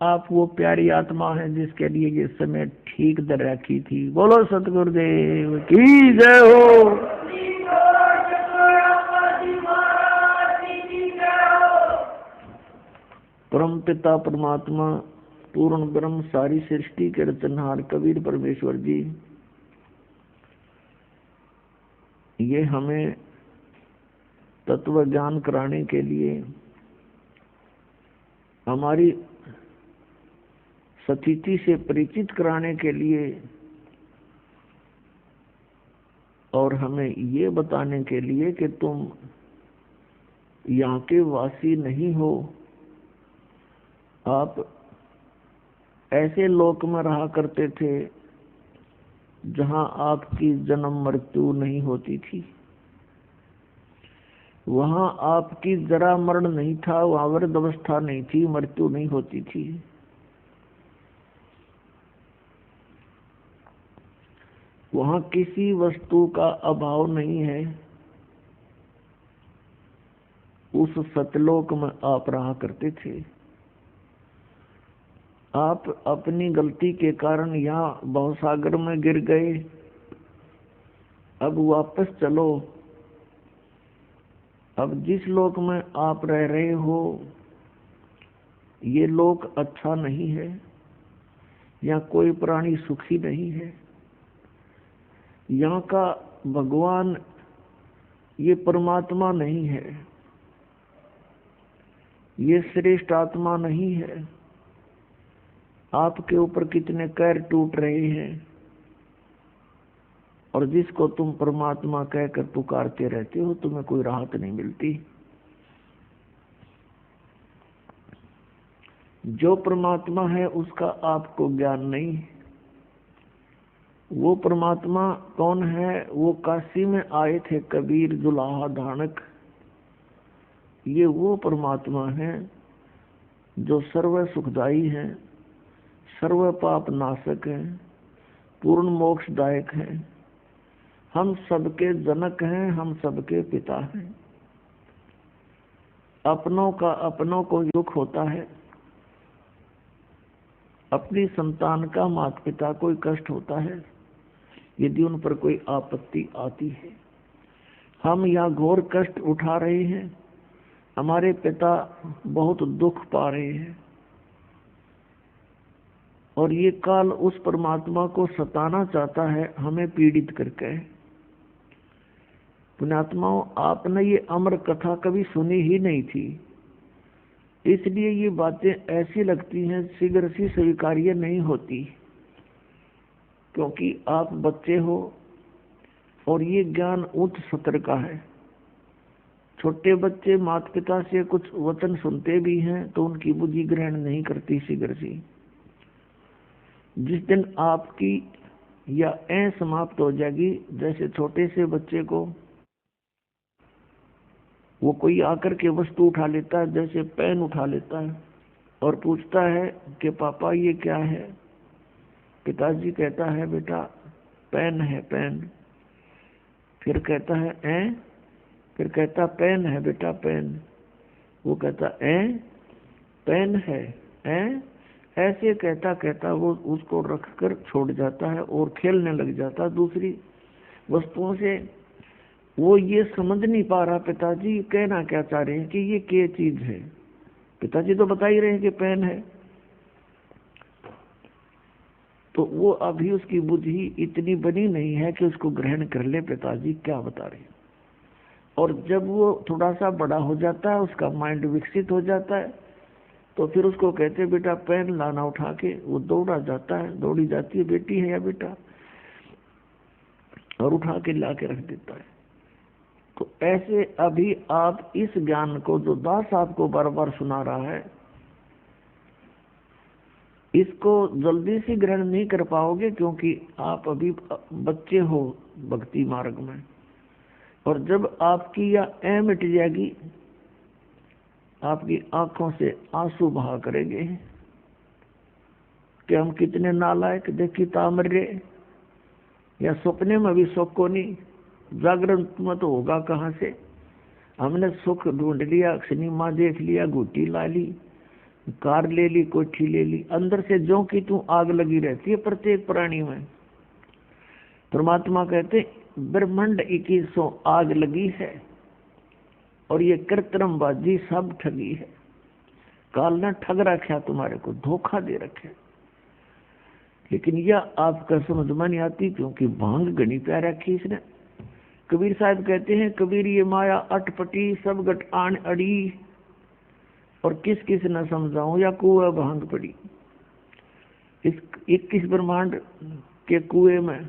Speaker 1: आप वो प्यारी आत्मा है जिसके लिए ये समय ठीक दर रखी थी। बोलो सतगुरुदेव की जय हो। परम पिता परमात्मा पूर्ण ब्रह्म सारी सृष्टि के रचनहार कबीर परमेश्वर जी, ये हमें तत्व ज्ञान कराने के लिए, हमारी स्थिति से परिचित कराने के लिए, और हमें ये बताने के लिए कि तुम यहाँ के वासी नहीं हो, आप ऐसे लोक में रहा करते थे जहाँ आपकी जन्म मृत्यु नहीं होती थी, वहाँ आपकी जरा मरण नहीं था, वहाँ वृद्ध अवस्था नहीं थी, मृत्यु नहीं होती थी। वहाँ किसी वस्तु का अभाव नहीं है। उस सतलोक में आप रहा करते थे। आप अपनी गलती के कारण यहाँ भवसागर में गिर गए, अब वापस चलो। अब जिस लोक में आप रह रहे हो ये लोक अच्छा नहीं है, यहाँ कोई प्राणी सुखी नहीं है, यहाँ का भगवान ये परमात्मा नहीं है, ये श्रेष्ठ आत्मा नहीं है। आपके ऊपर कितने कैर टूट रहे हैं, और जिसको तुम परमात्मा कहकर पुकारते रहते हो तुम्हें कोई राहत नहीं मिलती। जो परमात्मा है उसका आपको ज्ञान नहीं। वो परमात्मा कौन है? वो काशी में आए थे कबीर दुल्हा धानक, ये वो परमात्मा है जो सर्व सुखदाई है, सर्व पाप नाशक है, पूर्ण मोक्षदायक है, हम सबके जनक हैं, हम सबके पिता हैं। अपनों का अपनों को दुख होता है, अपनी संतान का माता पिता को कष्ट होता है यदि उन पर कोई आपत्ति आती है। हम यहाँ घोर कष्ट उठा रहे हैं, हमारे पिता बहुत दुख पा रहे हैं, और ये काल उस परमात्मा को सताना चाहता है हमें पीड़ित करके। पुण्यात्माओं, आपने ये अमर कथा कभी सुनी ही नहीं थी, इसलिए ये बातें ऐसी लगती हैं शीघ्र से स्वीकार्य नहीं होती, क्योंकि आप बच्चे हो और ये ज्ञान उच्च सत्र का है। छोटे बच्चे माता पिता से कुछ वचन सुनते भी हैं तो उनकी बुद्धि ग्रहण नहीं करती शीघ्र से। जिस दिन आपकी या समाप्त हो जाएगी, जैसे छोटे से बच्चे को वो कोई आकर के वस्तु उठा लेता है, जैसे पेन उठा लेता है और पूछता है कि पापा ये क्या है। पिताजी कहता है बेटा पेन है पेन। फिर कहता है फिर कहता पेन है बेटा पेन। वो कहता पेन है ऐसे कहता कहता वो उसको रखकर छोड़ जाता है और खेलने लग जाता दूसरी वस्तुओं से। वो ये समझ नहीं पा रहा पिताजी कहना क्या चाह रहे हैं कि ये क्या चीज है। पिताजी तो बता ही रहे हैं कि पेन है। तो वो अभी उसकी बुद्धि इतनी बनी नहीं है कि उसको ग्रहण कर ले पिताजी क्या बता रहे हैं। और जब वो थोड़ा सा बड़ा हो जाता है, उसका माइंड विकसित हो जाता है, तो फिर उसको कहते बेटा पेन लाना उठा के। वो दौड़ा जाता है, दौड़ी जाती है बेटी है या बेटा, और उठा के ला के रख देता है। तो ऐसे अभी आप इस ज्ञान को जो दास आपको बार बार सुना रहा है, इसको जल्दी से ग्रहण नहीं कर पाओगे, क्योंकि आप अभी बच्चे हो भक्ति मार्ग में। और जब आपकी यह मिट जाएगी, आपकी आंखों से आंसू बहा करेंगे कि हम कितने नालायक, देखी तामरे या सपने में भी सुख को नहीं, जागरण में तो होगा कहाँ से। हमने सुख ढूंढ लिया, सिनेमा देख लिया, गुटी ला ली, कार ले ली, कोठी ले ली, अंदर से जो कि तू आग लगी रहती है प्रत्येक प्राणी में। परमात्मा कहते ब्रह्मांड 2100 आग लगी है और ये कृत्रिमबाजी सब ठगी है। काल ने ठग रखा तुम्हारे को, धोखा दे रखे। लेकिन यह आपका समझ में नहीं आती, क्योंकि भांग गणी प्यार रखी इसने। कबीर साहब कहते हैं कबीर ये माया अटपटी सब गट आन अड़ी, और किस किस न समझाऊं या कुआ भांग पड़ी। इस 21 ब्रह्मांड के कुएं में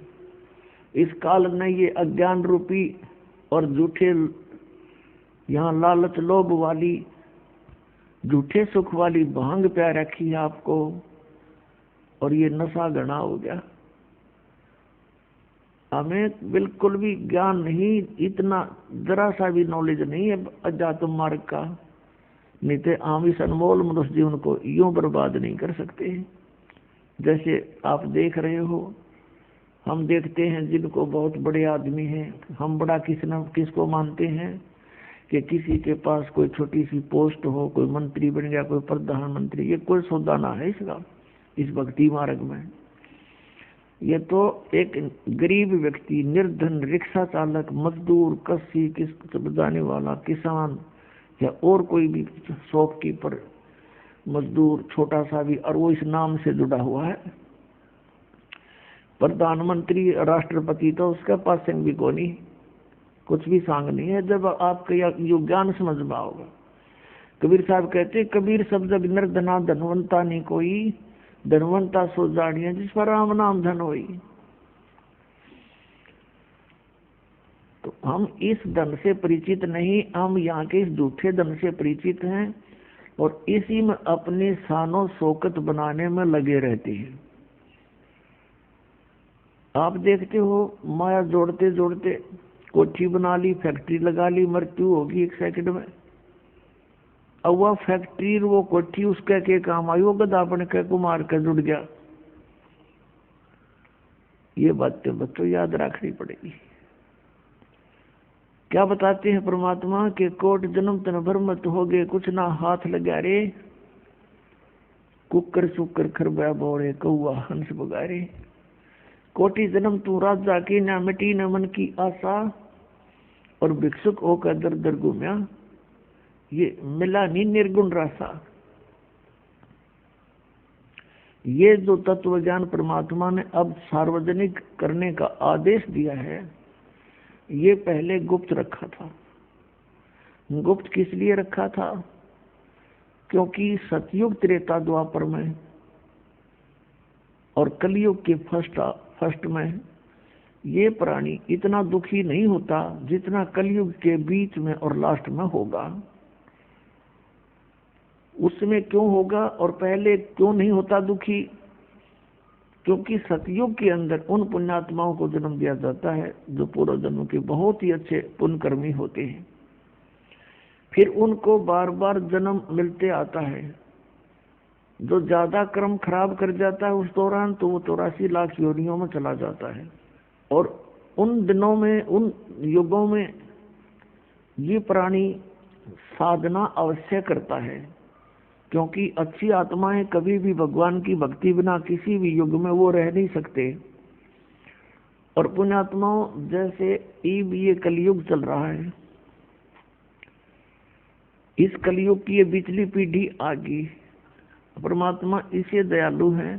Speaker 1: इस काल ने ये अज्ञान रूपी और झूठे, यहाँ लालच लोभ वाली झूठे सुख वाली भांग प्यार रखी है आपको, और ये नशा घना हो गया। हमें बिल्कुल भी ज्ञान नहीं, इतना जरा सा भी नॉलेज नहीं है अध्यात्म मार्ग का, नहीं तो हम इस अनमोल मनुष्य जीवन को यूं बर्बाद नहीं कर सकते। जैसे आप देख रहे हो, हम देखते हैं जिनको बहुत बड़े आदमी हैं, हम बड़ा किसको मानते हैं कि किसी के पास कोई छोटी सी पोस्ट हो, कोई मंत्री बन गया, कोई प्रधानमंत्री, ये कोई सौदा ना है इसका इस भक्ति मार्ग में। ये तो एक गरीब व्यक्ति, निर्धन, रिक्शा चालक, मजदूर, कस्सी, किस बजाने वाला, किसान या और कोई भी शॉपकीपर, मजदूर छोटा सा भी, और वो इस नाम से जुड़ा हुआ है। प्रधानमंत्री, राष्ट्रपति तो उसका पास संग भी को नहीं, कुछ भी सांग नहीं है। जब आपका यो ज्ञान समझ में आओगे। कबीर साहब कहते कबीर सब जग निर्धना धनवंता नहीं कोई, धनवंता सो जानिया जिस पर राम नाम धन होई। तो हम इस धन से परिचित नहीं, हम यहाँ के इस झूठे धन से परिचित हैं, और इसी में अपनी शानो शौकत बनाने में लगे रहते हैं। आप देखते हो माया जोड़ते जोड़ते कोठी बना ली, फैक्ट्री लगा ली, मृत्यु होगी 1 सेकंड में। अब वह फैक्ट्री वो कोठी उसके के काम आई, वो गधा बन के कुमार के जुड़ गया। ये बातें बच्चों याद रखनी पड़ेगी। क्या बताते हैं परमात्मा के कोट जन्म तन भर मत हो गए, कुछ ना हाथ लगा रे, कुकर सुकर खरबा बोरे, कौआ हंस बगारे। कोटि जन्म तू राजा की, ना मिटी न मन की आशा, और भिक्षुक होकर दर दर घूमया, ये मिला नहीं निर्गुण रासा। ये जो तत्व ज्ञान परमात्मा ने अब सार्वजनिक करने का आदेश दिया है, ये पहले गुप्त रखा था। गुप्त किस लिए रखा था? क्योंकि सतयुग, त्रेता, द्वापर में और कलयुग के फर्स्ट में ये प्राणी इतना दुखी नहीं होता जितना कलयुग के बीच में और लास्ट में होगा। उसमें क्यों होगा और पहले क्यों नहीं होता दुखी? क्योंकि सतयुग के अंदर उन पुण्यात्माओं को जन्म दिया जाता है जो पूर्व जन्म के बहुत ही अच्छे पुण्यकर्मी होते हैं। फिर उनको बार बार जन्म मिलते आता है। जो ज्यादा कर्म खराब कर जाता है उस दौरान तो वो 84 लाख योनियों में चला जाता है। और उन दिनों में, उन युगों में ये प्राणी साधना अवश्य करता है, क्योंकि अच्छी आत्माएं कभी भी भगवान की भक्ति बिना किसी भी युग में वो रह नहीं सकते। और पुण्यात्माओं, जैसे ये कलयुग चल रहा है, इस कलयुग की ये पिछली पीढ़ी आ गई। परमात्मा इसे दयालु है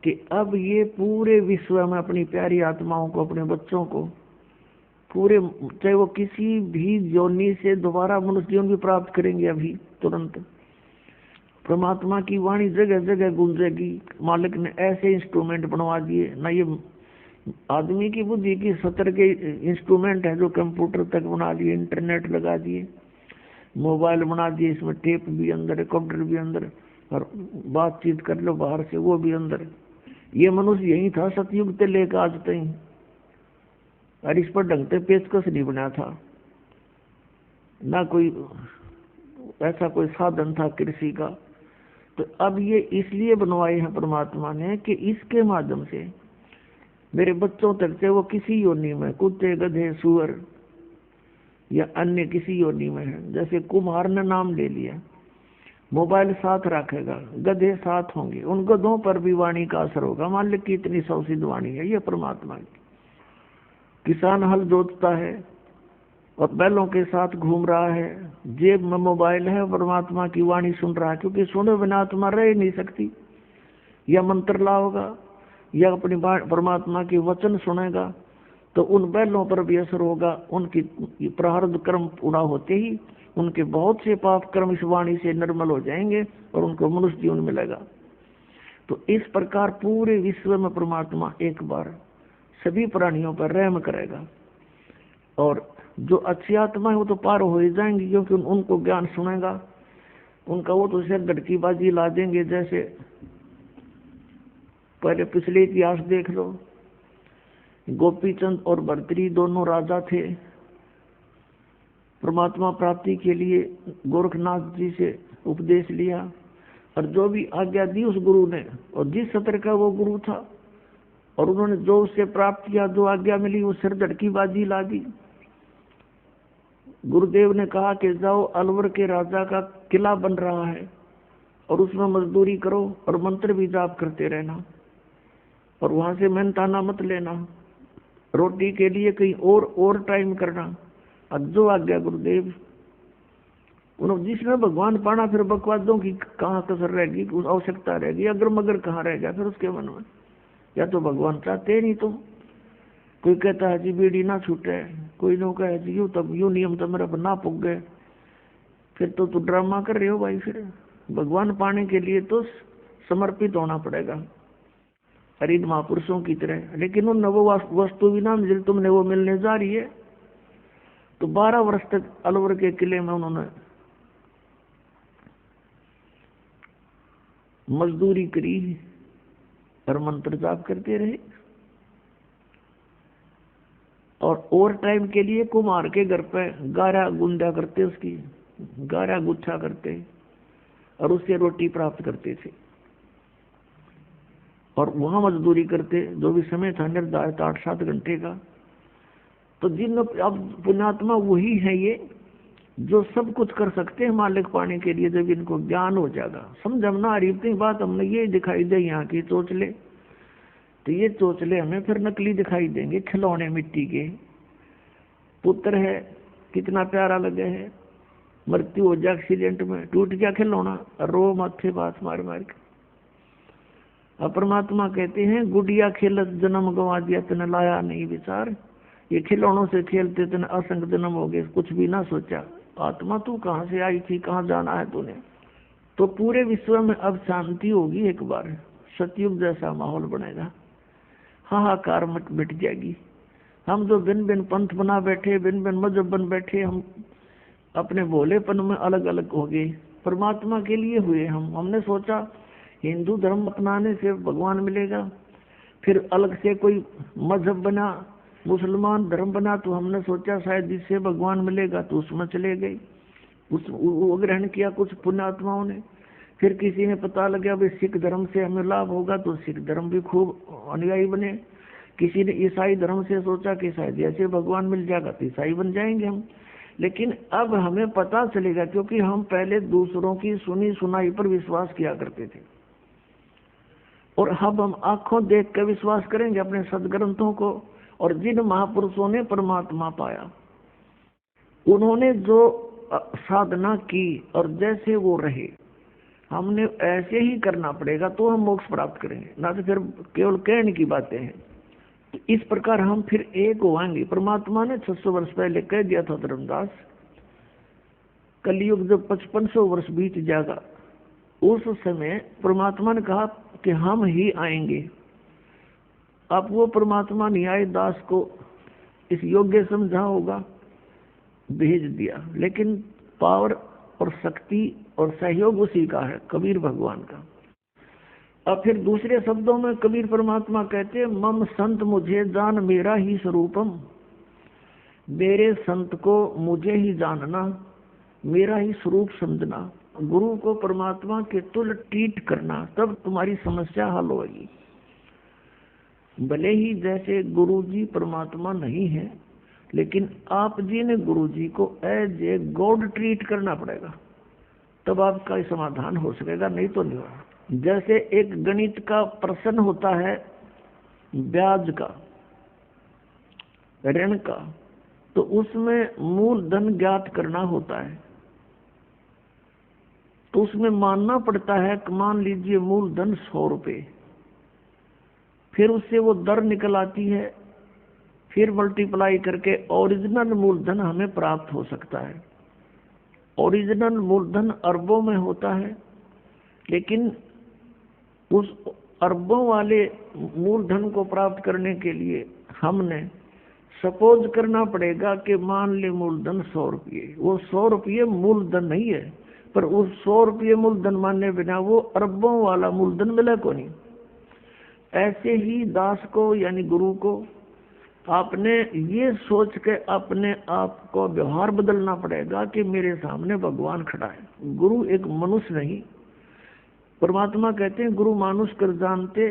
Speaker 1: कि अब ये पूरे विश्व में अपनी प्यारी आत्माओं को, अपने बच्चों को पूरे, चाहे वो किसी भी योनि से दोबारा मनुष्य जीवन भी प्राप्त करेंगे अभी तुरंत, परमात्मा की वाणी जगह जगह गूंजेगी। मालिक ने ऐसे इंस्ट्रूमेंट बनवा दिए ना, ये आदमी की बुद्धि की सतर के इंस्ट्रूमेंट है जो कंप्यूटर तक बना लिए, इंटरनेट लगा दिए, मोबाइल बना दिए, इसमें टेप भी अंदर, कंप्यूटर भी अंदर, और बातचीत कर लो बाहर से वो भी अंदर। ये मनुष्य यही था सतयुग से लेकर आज तक, और इस पर ढंग से पेचकस नहीं बना था, ना कोई ऐसा कोई साधन था कृषि का। तो अब ये इसलिए बनवाए हैं परमात्मा ने कि इसके माध्यम से मेरे बच्चों तक से वो किसी योनि में, कुत्ते गधे सूअर या अन्य किसी योनि में है। जैसे कुम्हार ने नाम ले लिया, मोबाइल साथ रखेगा, गधे साथ होंगे, उन गधों पर भी वाणी का असर होगा। मालिक की इतनी सौसिद्ध वाणी है ये परमात्मा की। किसान हल जोतता है और बैलों के साथ घूम रहा है, जेब में मोबाइल है, परमात्मा की वाणी सुन रहा है, क्योंकि सुने बिना आत्मा रह नहीं सकती। या मंत्र लाओगा या अपनी परमात्मा के वचन सुनेगा तो उन बैलों पर भी असर होगा। उनकी प्रारब्ध कर्म पूरा होते ही उनके बहुत से पाप कर्म इस वाणी से निर्मल हो जाएंगे और उनको मनुष्य जीवन मिलेगा। तो इस प्रकार पूरे विश्व में परमात्मा एक बार सभी प्राणियों पर रहम करेगा। और जो अच्छी आत्मा है वो तो पार हो ही जाएंगी, क्योंकि उनको ज्ञान सुनेगा, उनका वो तो सिर धड़की बाजी ला देंगे। जैसे पहले पिछले इतिहास देख लो, गोपीचंद और भर्तृहरि दोनों राजा थे। परमात्मा प्राप्ति के लिए गोरखनाथ जी से उपदेश लिया और जो भी आज्ञा दी उस गुरु ने, और जिस सत्र का वो गुरु था, और उन्होंने जो उससे प्राप्त किया, जो आज्ञा मिली, वो सिर धड़की बाजी ला दी। गुरुदेव ने कहा कि जाओ, अलवर के राजा का किला बन रहा है और उसमें मजदूरी करो और मंत्र भी जाप करते रहना, और वहां से मेहनताना मत लेना, रोटी के लिए कहीं और टाइम करना। अब जो आज्ञा गुरुदेव, उन्होंने जिसने भगवान पाना, फिर बकवादों की कहाँ कसर रहेगी, उस आवश्यकता रहेगी, अगर मगर कहाँ रहेगा फिर उसके मन में। या तो भगवान चाहते नहीं, तो कोई कहता है जी बीड़ी ना छूटे, कोई नो कहे जी यूं तब यूं नियम तो मेरे पर ना पुग गए, फिर तो तू ड्रामा कर रहे हो भाई। फिर भगवान पाने के लिए तो समर्पित होना पड़ेगा हरिद महापुरुषों की तरह। लेकिन उन नवो वस्तु भी ना मिल, तुमने वो मिलने जा रही है। तो 12 वर्ष तक अलवर के किले में उन्होंने मजदूरी करी और मंत्र जाप करते रहे। और टाइम के लिए कुम्हार के घर पे गारा गुंदा करते, उसकी गारा गुच्छा करते और उससे रोटी प्राप्त करते थे और वहां मजदूरी करते। जो भी समय था निर्धारित 8-7 घंटे का। तो जिन अब पुण्यात्मा वही है ये जो सब कुछ कर सकते हैं मालिक पाने के लिए, जब इनको ज्ञान हो जाएगा। समझ हम ना आ रही इतनी बात, हमने ये दिखाई दे यहाँ की चोचले, तो ये चोचले हमें फिर नकली दिखाई देंगे। खिलौने मिट्टी के पुत्र है, कितना प्यारा लगे है, मृत्यु हो जाए एक्सीडेंट में, टूट गया खिलौना, रो माथे बात मार मार के। अब परमात्मा कहते हैं गुड़िया खेलत जन्म गंवा दिया, तने लाया नहीं विचार। ये खिलौनों से खेलते तने असंख्य जन्म हो गए, कुछ भी ना सोचा। आत्मा तू कहाँ से आई थी, कहाँ जाना है तूने। तो पूरे विश्व में अब शांति होगी, एक बार सतयुग जैसा माहौल बनेगा, हाहाकार मिट जाएगी। हम जो भिन्न भिन्न पंथ बना बैठे, भिन्न भिन्न मजहब बन बैठे, हम अपने भोलेपन में अलग अलग हो गए, परमात्मा के लिए हुए हमने सोचा हिंदू धर्म अपनाने से भगवान मिलेगा, फिर अलग से कोई मजहब बना, मुसलमान धर्म बना, तो हमने सोचा शायद इससे भगवान मिलेगा, तो उसमें चले गए, वो ग्रहण किया कुछ पुण्यात्माओं ने। फिर किसी ने पता लगा भाई सिख धर्म से हमें लाभ होगा, तो सिख धर्म भी खूब अनुयायी बने। किसी ने ईसाई धर्म से सोचा कि शायद ऐसे भगवान मिल जाएगा तो ईसाई बन जाएंगे हम। लेकिन अब हमें पता चलेगा, क्योंकि हम पहले दूसरों की सुनी सुनाई पर विश्वास किया करते थे, और अब हम आंखों देख कर विश्वास करेंगे अपने सदग्रंथों को। और जिन महापुरुषों ने परमात्मा पाया, उन्होंने जो साधना की और जैसे वो रहे, हमने ऐसे ही करना पड़ेगा, तो हम मोक्ष प्राप्त करेंगे, ना तो फिर केवल कहने की बातें हैं। तो इस प्रकार हम फिर एक होंगे। परमात्मा ने 600 वर्ष पहले कह दिया था धर्मदास, कलयुग जब 5500 वर्ष बीत जाएगा, उस समय परमात्मा ने कहा कि हम ही आएंगे। अब वो परमात्मा न्याय दास को इस योग्य समझा होगा, भेज दिया, लेकिन पावर और शक्ति और सहयोग उसी का है, कबीर भगवान का। अब फिर दूसरे शब्दों में कबीर परमात्मा कहते, मम संत मुझे जान मेरा ही स्वरूपम, मेरे संत को मुझे ही जानना, मेरा ही स्वरूप समझना। गुरु को परमात्मा के तुल्य ट्रीट करना, तब तुम्हारी समस्या हल होगी। भले ही जैसे गुरु जी परमात्मा नहीं है, लेकिन आप जी ने गुरु जी को एज ए गॉड ट्रीट करना पड़ेगा, तब आपका समाधान हो सकेगा, नहीं तो नहीं होगा। जैसे एक गणित का प्रश्न होता है, ब्याज का, ऋण का, तो उसमें मूलधन ज्ञात करना होता है, तो उसमें मानना पड़ता है कि मान लीजिए मूलधन 100 रुपये, फिर उससे वो दर निकल आती है, फिर मल्टीप्लाई करके ओरिजिनल मूलधन हमें प्राप्त हो सकता है। ओरिजिनल मूलधन अरबों में होता है, लेकिन उस अरबों वाले मूलधन को प्राप्त करने के लिए हमने सपोज करना पड़ेगा कि मान ले मूलधन 100 रुपये, वो 100 रुपये मूलधन नहीं है, पर उस 100 रुपये मूलधन मानने बिना वो अरबों वाला मूलधन मिले को नहीं। ऐसे ही दास को यानी गुरु को आपने ये सोच के अपने आप को व्यवहार बदलना पड़ेगा कि मेरे सामने भगवान खड़ा है। गुरु एक मनुष्य नहीं। परमात्मा कहते हैं, गुरु मानुष कर जानते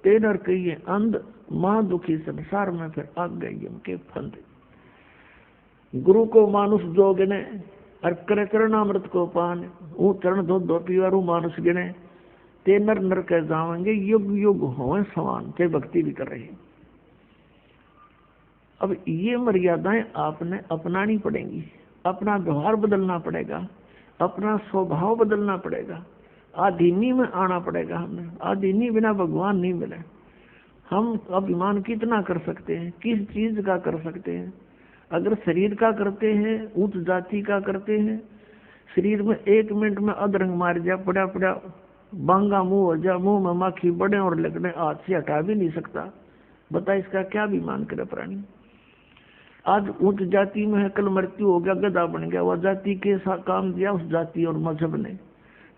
Speaker 1: ते नर कहिए अंध, मां दुखी संसार में फिर आग गई उनके फंद। गुरु को मानुष जो गिने और करे चरणामृत को पान, वो चरण धो पीवारू मानुष गिने ते नर नर कह जावेंगे, युग युग हों समान, ते भक्ति भी कर रहे। अब ये मर्यादाएं आपने अपनानी पड़ेंगी, अपना व्यवहार बदलना पड़ेगा, अपना स्वभाव बदलना पड़ेगा, आधीनी में आना पड़ेगा। हमें आधीनी बिना भगवान नहीं मिले। हम अभिमान कितना कर सकते हैं, किस चीज का कर सकते हैं? अगर शरीर का करते हैं, उच्च जाति का करते हैं, शरीर में 1 मिनट में अधरंग मार जा, पड़ा पड़ा बांगा मुंह हो जा, मुंह में माखी बड़े और लगने, हाथ से हटा भी नहीं सकता। बता इसका क्या अभिमान करे प्राणी? आज उच्च जाति में है, कल मृत्यु हो गया, गधा बन गया, वह जाति के साथ काम दिया उस जाति और मजहब ने।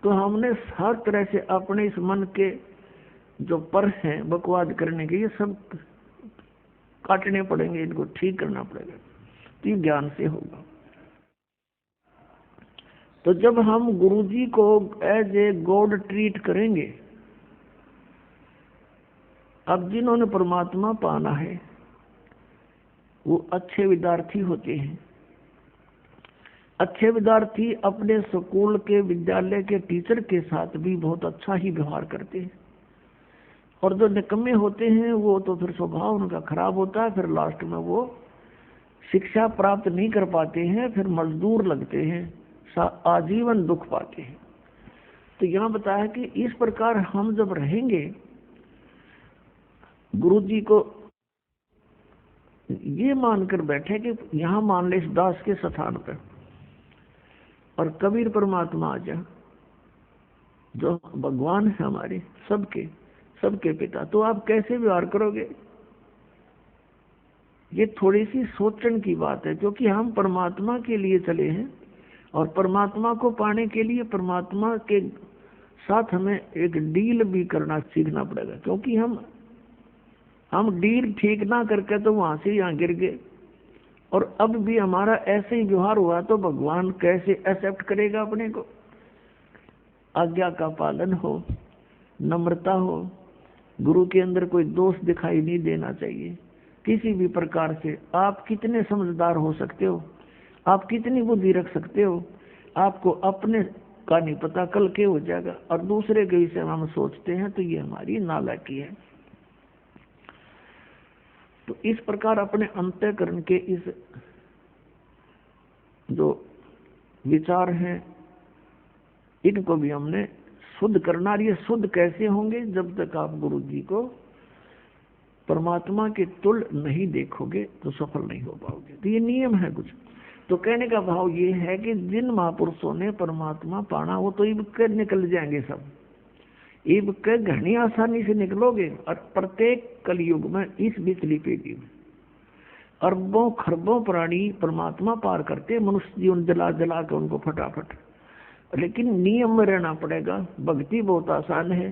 Speaker 1: तो हमने हर तरह से अपने इस मन के जो पर हैं बकवाद करने के, ये सब काटने पड़ेंगे, इनको ठीक करना पड़ेगा, तो ये ज्ञान से होगा। तो जब हम गुरुजी को एज ए गॉड ट्रीट करेंगे, अब जिन्होंने परमात्मा पाना है वो अच्छे विद्यार्थी होते हैं। अच्छे विद्यार्थी अपने स्कूल के विद्यालय के टीचर के साथ भी बहुत अच्छा ही व्यवहार करते हैं, और जो निकम्मे होते हैं वो तो फिर स्वभाव उनका खराब होता है, फिर लास्ट में वो शिक्षा प्राप्त नहीं कर पाते हैं, फिर मजदूर लगते हैं, आजीवन दुख पाते हैं। तो यहाँ बताया कि इस प्रकार हम जब रहेंगे, गुरु जी को ये मानकर बैठे कि यहाँ मान ले इस दास के स्थान पर और कबीर परमात्मा आ जा, जो भगवान है हमारे सबके पिता, तो आप कैसे व्यवहार करोगे? ये थोड़ी सी सोचने की बात है, क्योंकि हम परमात्मा के लिए चले हैं और परमात्मा को पाने के लिए परमात्मा के साथ हमें एक डील भी करना सीखना पड़ेगा। क्योंकि हम डील ठीक ना करके तो वहां से यहाँ गिर गए, और अब भी हमारा ऐसे ही व्यवहार हुआ तो भगवान कैसे एक्सेप्ट करेगा अपने को। आज्ञा का पालन हो, नम्रता हो, गुरु के अंदर कोई दोष दिखाई नहीं देना चाहिए किसी भी प्रकार से। आप कितने समझदार हो सकते हो, आप कितनी बुद्धि रख सकते हो, आपको अपने का नहीं पता कल के हो जाएगा, और दूसरे के विषय में हम सोचते हैं तो ये हमारी नालायकी है। तो इस प्रकार अपने अंतःकरण के इस जो विचार हैं इनको भी हमने शुद्ध करना। ये शुद्ध कैसे होंगे? जब तक आप गुरु जी को परमात्मा के तुल्य नहीं देखोगे तो सफल नहीं हो पाओगे। तो ये नियम है कुछ। तो कहने का भाव ये है कि जिन महापुरुषों ने परमात्मा पाना वो तो इब के निकल जाएंगे सब, इब के घनी आसानी से निकलोगे। और प्रत्येक कलयुग में इस बिचली पीढ़ी में अरबों खरबों प्राणी परमात्मा पार करते, मनुष्य जीवन जला जला के उनको फटाफट। लेकिन नियम में रहना पड़ेगा। भक्ति बहुत आसान है।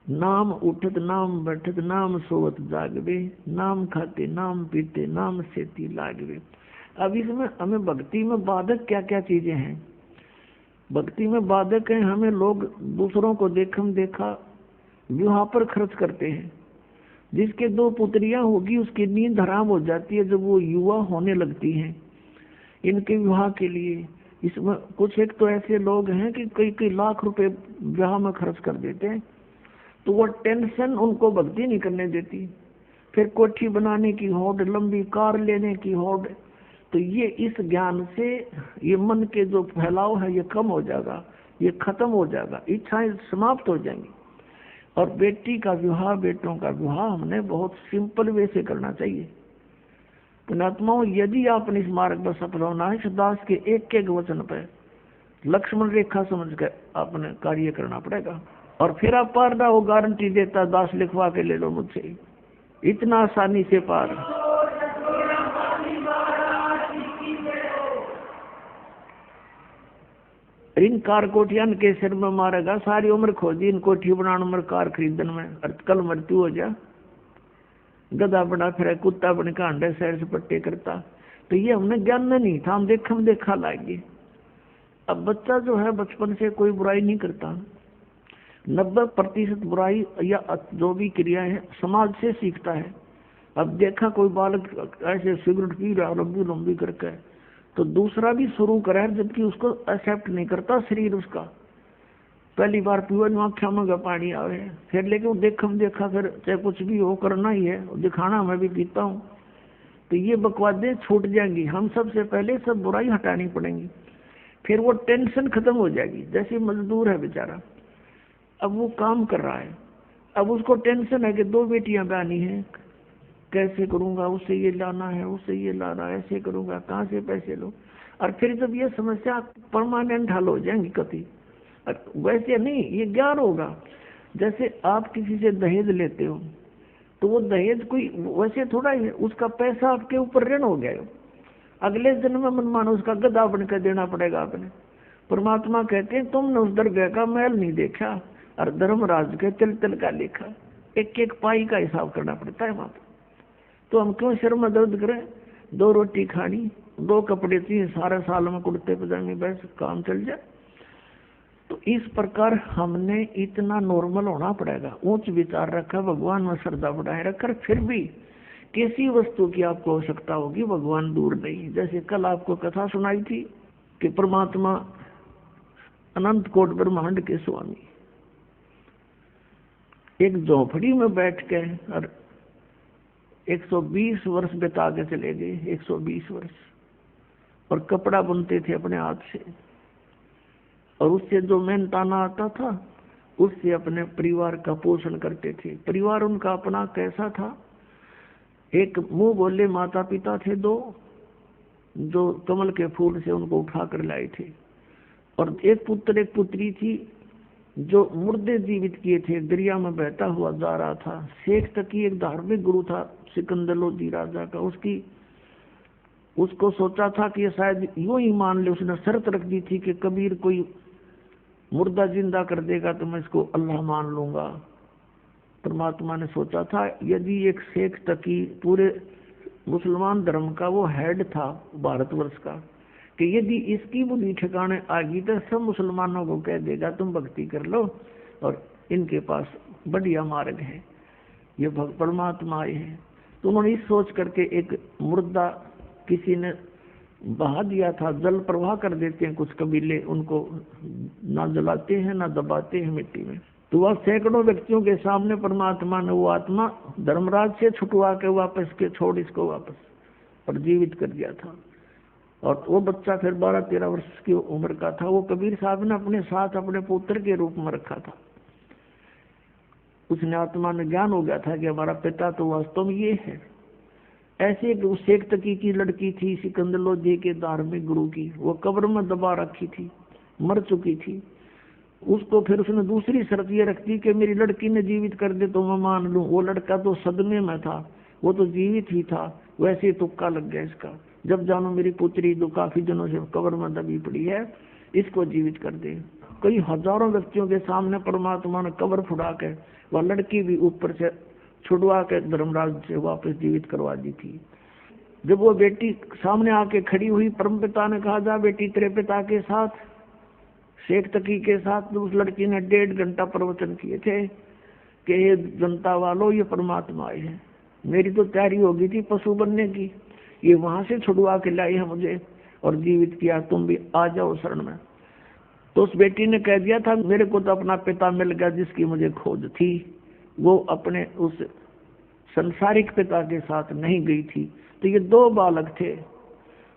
Speaker 1: नाम उठत नाम बैठत नाम सोवत जागवे, नाम खाते नाम पीते नाम सेती लागवे। अब इसमें हमें भक्ति में बाधक क्या क्या चीजें हैं? भक्ति में बाधक है, हमें लोग दूसरों को देखम देखा विवाह पर खर्च करते हैं। जिसके 2 पुत्रियां होगी उसकी नींद हराम हो जाती है जब वो युवा होने लगती हैं इनके विवाह के लिए। इसमें कुछ एक तो ऐसे लोग हैं कि कई लाख रुपए विवाह में खर्च कर देते हैं, तो वो टेंशन उनको भक्ति नहीं करने देती। फिर कोठी बनाने की होड़, लंबी कार लेने की होड़। तो ये इस ज्ञान से ये मन के जो फैलाव है ये कम हो जाएगा, ये खत्म हो जाएगा, इच्छाएं समाप्त हो जाएंगी। और बेटी का विवाह, बेटों का विवाह हमने बहुत सिंपल वे से करना चाहिए। पुण्यात्माओं, यदि आपने इस मार्ग पर सफल होना है, दास के एक एक वचन पर लक्ष्मण रेखा समझ कर आपने कार्य करना पड़ेगा। और फिर आप पार ना हो, गारंटी देता दास लिखवा के ले लो मुझसे, इतना आसानी से पार। इन कार कोठियान के सिर में मारेगा, सारी उम्र खोजी इन कोठी बनाने में, कार खरीदने में, और कल मृत्यु हो जा। गधा बना फिर कुत्ता बन के अंडे सैर से पट्टे करता। तो ये हमने ज्ञान में नहीं था, हम देखा लाएंगे। अब बच्चा जो है बचपन से कोई बुराई नहीं करता, 90% बुराई या जो भी क्रिया है समाज से सीखता है। अब देखा कोई बालक ऐसे सिगरेट पी रहा लंबी लंबी करके, तो दूसरा भी शुरू करे, जबकि उसको एक्सेप्ट नहीं करता शरीर उसका। पहली बार पीवा आँखों में पानी आवे, फिर लेकिन देखा फिर चाहे कुछ भी हो करना ही है, दिखाना मैं भी पीता हूँ। तो ये बकवादें छूट जाएंगी। हम सबसे पहले सब बुराई हटानी पड़ेंगी, फिर वो टेंशन खत्म हो जाएगी। जैसे मजदूर है बेचारा, अब वो काम कर रहा है, अब उसको टेंशन है कि 2 बेटियां ब्यानी है, कैसे करूंगा, उससे ये लाना है, उससे ये लाना है, ऐसे करूंगा, कहाँ से पैसे लो। और फिर जब ये समस्या परमानेंट हल हो जाएंगी कभी, वैसे नहीं, ये ज्ञान होगा। जैसे आप किसी से दहेज लेते हो तो वो दहेज कोई वैसे थोड़ा ही, उसका पैसा आपके ऊपर ऋण हो गया, अगले जन्म में मन मानो उसका गधा बनकर देना पड़ेगा आपने। परमात्मा कहते हैं तुमने उस दरगाह का महल नहीं देखा और धर्मराज के तिल तिल का लेखा, एक एक पाई का हिसाब करना पड़ता है वहां पर। तो हम क्यों सिर में दर्द करें? 2 रोटी खानी, 2 कपड़े चाहिए, सारे साल में कुर्ते पजामे बस काम चल जाए। तो इस प्रकार हमने इतना नॉर्मल होना पड़ेगा, ऊंच विचार रखा, भगवान में श्रद्धा बढ़ाए रखकर, फिर भी किसी वस्तु की आपको आवश्यकता होगी, भगवान दूर नहीं। जैसे कल आपको कथा सुनाई थी कि परमात्मा अनंत कोट ब्रह्मांड के स्वामी एक झोपड़ी में बैठ के और 120 वर्ष बिता के चले गए, 120 वर्ष, और कपड़ा बुनते थे अपने हाथ से, और उससे जो मेहनताना आता था उससे अपने परिवार का पोषण करते थे। परिवार उनका अपना कैसा था? एक मुंह बोले माता पिता थे 2, जो कमल के फूल से उनको उठा कर लाए थे, और एक पुत्र एक पुत्री थी जो मुर्दे जीवित किए थे, दरिया में बहता हुआ जा रहा था। शेख तकी एक धार्मिक गुरु था सिकंदर लोधी राजा का, उसको सोचा था कि ये शायद यूं ही मान ले। उसने शर्त रख दी थी कि कबीर कोई मुर्दा जिंदा कर देगा तो मैं इसको अल्लाह मान लूंगा। परमात्मा ने सोचा था यदि एक शेख तकी पूरे मुसलमान धर्म का वो हेड था भारतवर्ष का, कि यदि इसकी बुद्धि ठिकाने आ गई तो सब मुसलमानों को कह देगा तुम भक्ति कर लो और इनके पास बढ़िया मार्ग है, ये परमात्मा आए हैं। तो उन्होंने इस सोच करके एक मुर्दा किसी ने बहा दिया था। जल प्रवाह कर देते हैं कुछ कबीले, उनको ना जलाते हैं ना दबाते हैं मिट्टी में। तो वह सैकड़ों व्यक्तियों के सामने परमात्मा ने वो आत्मा धर्मराज से छुटवा के वापस के छोड़ इसको वापस और जीवित कर दिया था। और वो बच्चा फिर 12-13 वर्ष की उम्र का था। वो कबीर साहब ने अपने साथ अपने पुत्र के रूप में रखा था। उसने आत्मा में ज्ञान हो गया था कि हमारा पिता तो वास्तव में ये है। ऐसे एक शेख तकी की लड़की थी सिकंदर लोधी के धार्मिक गुरु की, वो कब्र में दबा रखी थी, मर चुकी थी। उसको फिर उसने दूसरी शर्त ये रख दी कि मेरी लड़की ने जीवित कर दे तो मैं मान लूं। वो लड़का तो सदमे में था, वो तो जीवित ही था, वैसे ही तुक्का लग गया इसका। जब जानो मेरी पुत्री जो काफी दिनों से कब्र में दबी पड़ी है, इसको जीवित कर दे। कई हजारों व्यक्तियों के सामने परमात्मा ने कब्र फुड़ा के वह लड़की भी ऊपर से छुड़वा के धर्मराज से वापस जीवित करवा दी थी। जब वो बेटी सामने आके खड़ी हुई, परमपिता ने कहा जा बेटी तेरे पिता के साथ, शेख तकी के साथ। उस लड़की ने 1.5 घंटा प्रवचन किए थे कि ये जनता वालों ये परमात्मा आए हैं। मेरी तो तैयारी हो गई थी पशु बनने की, ये वहां से छुड़वा के लाई है मुझे और जीवित किया, तुम भी आ जाओ शरण में। तो उस बेटी ने कह दिया था मेरे को तो अपना पिता मिल गया जिसकी मुझे खोज थी, वो अपने उस संसारिक पिता के साथ नहीं गई थी। तो ये 2 बालक थे,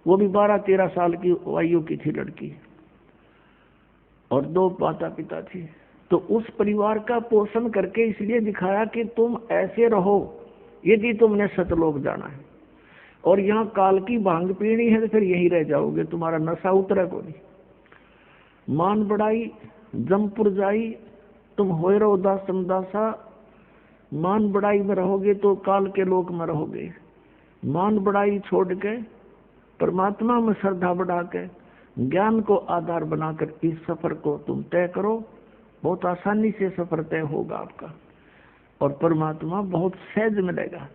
Speaker 1: वो भी 12-13 साल की आयु की थी लड़की, और 2 माता पिता थे। तो उस परिवार का पोषण करके इसलिए दिखाया कि तुम ऐसे रहो यदि तुमने सतलोक जाना है, और यहाँ काल की भांग पीनी है तो फिर यही रह जाओगे, तुम्हारा नशा उतरा को नहीं। मान बढ़ाई जमपुर जाई, तुम होए रहो दासम दासा। मान बढ़ाई में रहोगे तो काल के लोक में रहोगे। मान बढ़ाई छोड़ के परमात्मा में श्रद्धा बढ़ा के ज्ञान को आधार बनाकर इस सफर को तुम तय करो। बहुत आसानी से सफर तय होगा आपका और परमात्मा बहुत सहज मिलेगा।